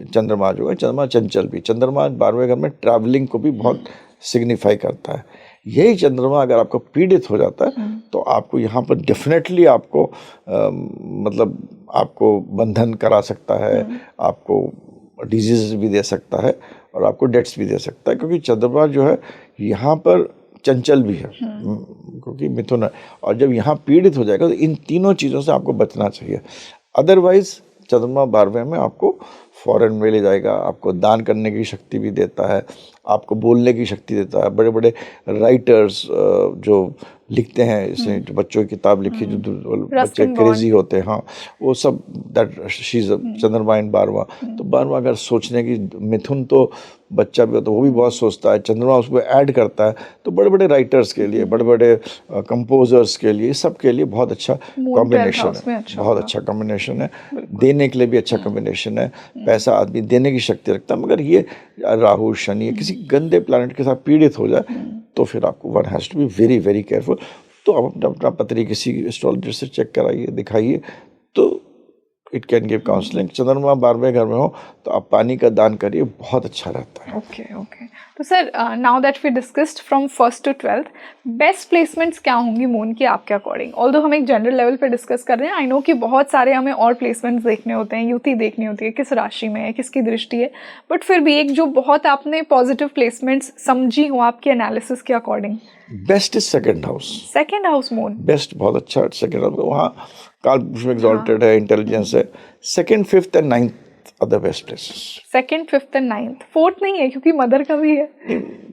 चंद्रमा जो है, चंद्रमा चंचल भी, चंद्रमा 12वें घर में ट्रैवलिंग को भी बहुत सिग्निफाई करता है। यही चंद्रमा अगर आपको पीड़ित हो जाता है तो आपको यहाँ पर डेफिनेटली आपको मतलब आपको बंधन करा सकता है, आपको डिजीज भी दे सकता है और आपको डेथ्स भी दे सकता है, क्योंकि चंद्रमा जो है यहाँ पर चंचल भी है, क्योंकि मिथुन है। और जब यहाँ पीड़ित हो जाएगा तो इन तीनों चीज़ों से आपको बचना चाहिए। अदरवाइज चंद्रमा 12वें में आपको फॉरेन में ले जाएगा, आपको दान करने की शक्ति भी देता है, आपको बोलने की शक्ति देता है। बड़े बड़े राइटर्स जो लिखते हैं, जैसे जो बच्चों की किताब लिखी जो बच्चे क्रेजी होते हैं, हाँ, वो सब दैट शीज चंद्रमा इन 12वां। तो 12वां अगर सोचने की, मिथुन तो बच्चा भी होता है, वो भी बहुत सोचता है, चंद्रमा उसको ऐड करता है। तो बड़े बड़े राइटर्स के लिए, बड़े बड़े कंपोजर्स के लिए, सब के लिए बहुत अच्छा कॉम्बिनेशन है, बहुत अच्छा कॉम्बिनेशन है। देने के लिए भी अच्छा कॉम्बिनेशन है, पैसा आदमी देने की शक्ति रखता है। मगर ये राहु शनि किसी गंदे प्लैनेट के साथ पीड़ित हो जाए तो फिर आपको one has to be very very careful. तो आप अपना पत्री किसी एस्ट्रोलॉजर से चेक कराइए, दिखाइए, तो इट कैन गिव काउंसलिंग। चंद्रमा 12वें घर में हो तो आप पानी का दान करिए, बहुत अच्छा रहता है। ओके। तो sir, now that we discussed from 1st to 12th, best placements क्या होंगी मून की आपके अकॉर्डिंग? ऑल्दो हम एक जनरल लेवल पे डिस्कस कर रहे हैं, आई नो कि बहुत सारे हमें और प्लेसमेंट्स देखने होते हैं, युति देखनी होती है, किस राशि में है, किसकी दृष्टि है, बट फिर भी एक जो बहुत आपने पॉजिटिव प्लेसमेंट्स समझी हो आपके एनालिसिस के according. Best is second house. Second house moon best, बहुत अच्छा सेकंड हाउस। वहाँ कालपुरुष में एक्सॉल्टेड है, इंटेलिजेंस है। 2nd, 5th and 9th are the best places. 2nd, 5th and 9th, 4th नहीं है क्योंकि मदर का भी है।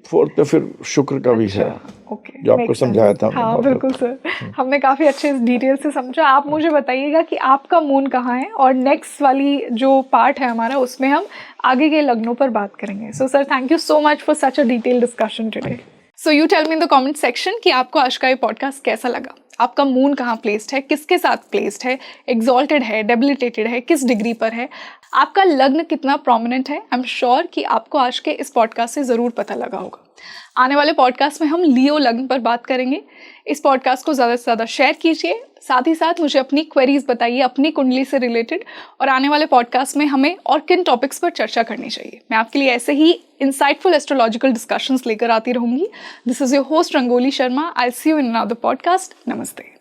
4th पे फिर शुक्र का भी है, ओके, जो आपको समझाया था। हाँ बिल्कुल सर, हमने काफ़ी अच्छे इस डिटेल से समझा। आप मुझे बताइएगा कि आपका मून कहाँ है, और नेक्स्ट वाली जो पार्ट है हमारा उसमें हम आगे के लग्नों पर बात करेंगे। So sir, thank you so much for such a detail discussion today. So you tell me in the comment section कि आपको आज का ये पॉडकास्ट कैसा लगा, आपका मून कहाँ प्लेस्ड है, किसके साथ प्लेस्ड है, एक्सॉल्टेड है, डेबिलिटेटेड है, किस डिग्री पर है, आपका लग्न कितना प्रोमिनेंट है। आई एम श्योर कि आपको आज के इस पॉडकास्ट से ज़रूर पता लगा होगा। आने वाले पॉडकास्ट में हम लियो लग्न पर बात करेंगे। इस पॉडकास्ट को ज़्यादा से ज़्यादा शेयर कीजिए, साथ ही साथ मुझे अपनी क्वेरीज बताइए अपनी कुंडली से रिलेटेड, और आने वाले पॉडकास्ट में हमें और किन टॉपिक्स पर चर्चा करनी चाहिए। मैं आपके लिए ऐसे ही इंसाइटफुल एस्ट्रोलॉजिकल डिस्कशंस लेकर आती रहूंगी। This is your host Rangoli Sharma. I see you in another podcast. नमस्ते।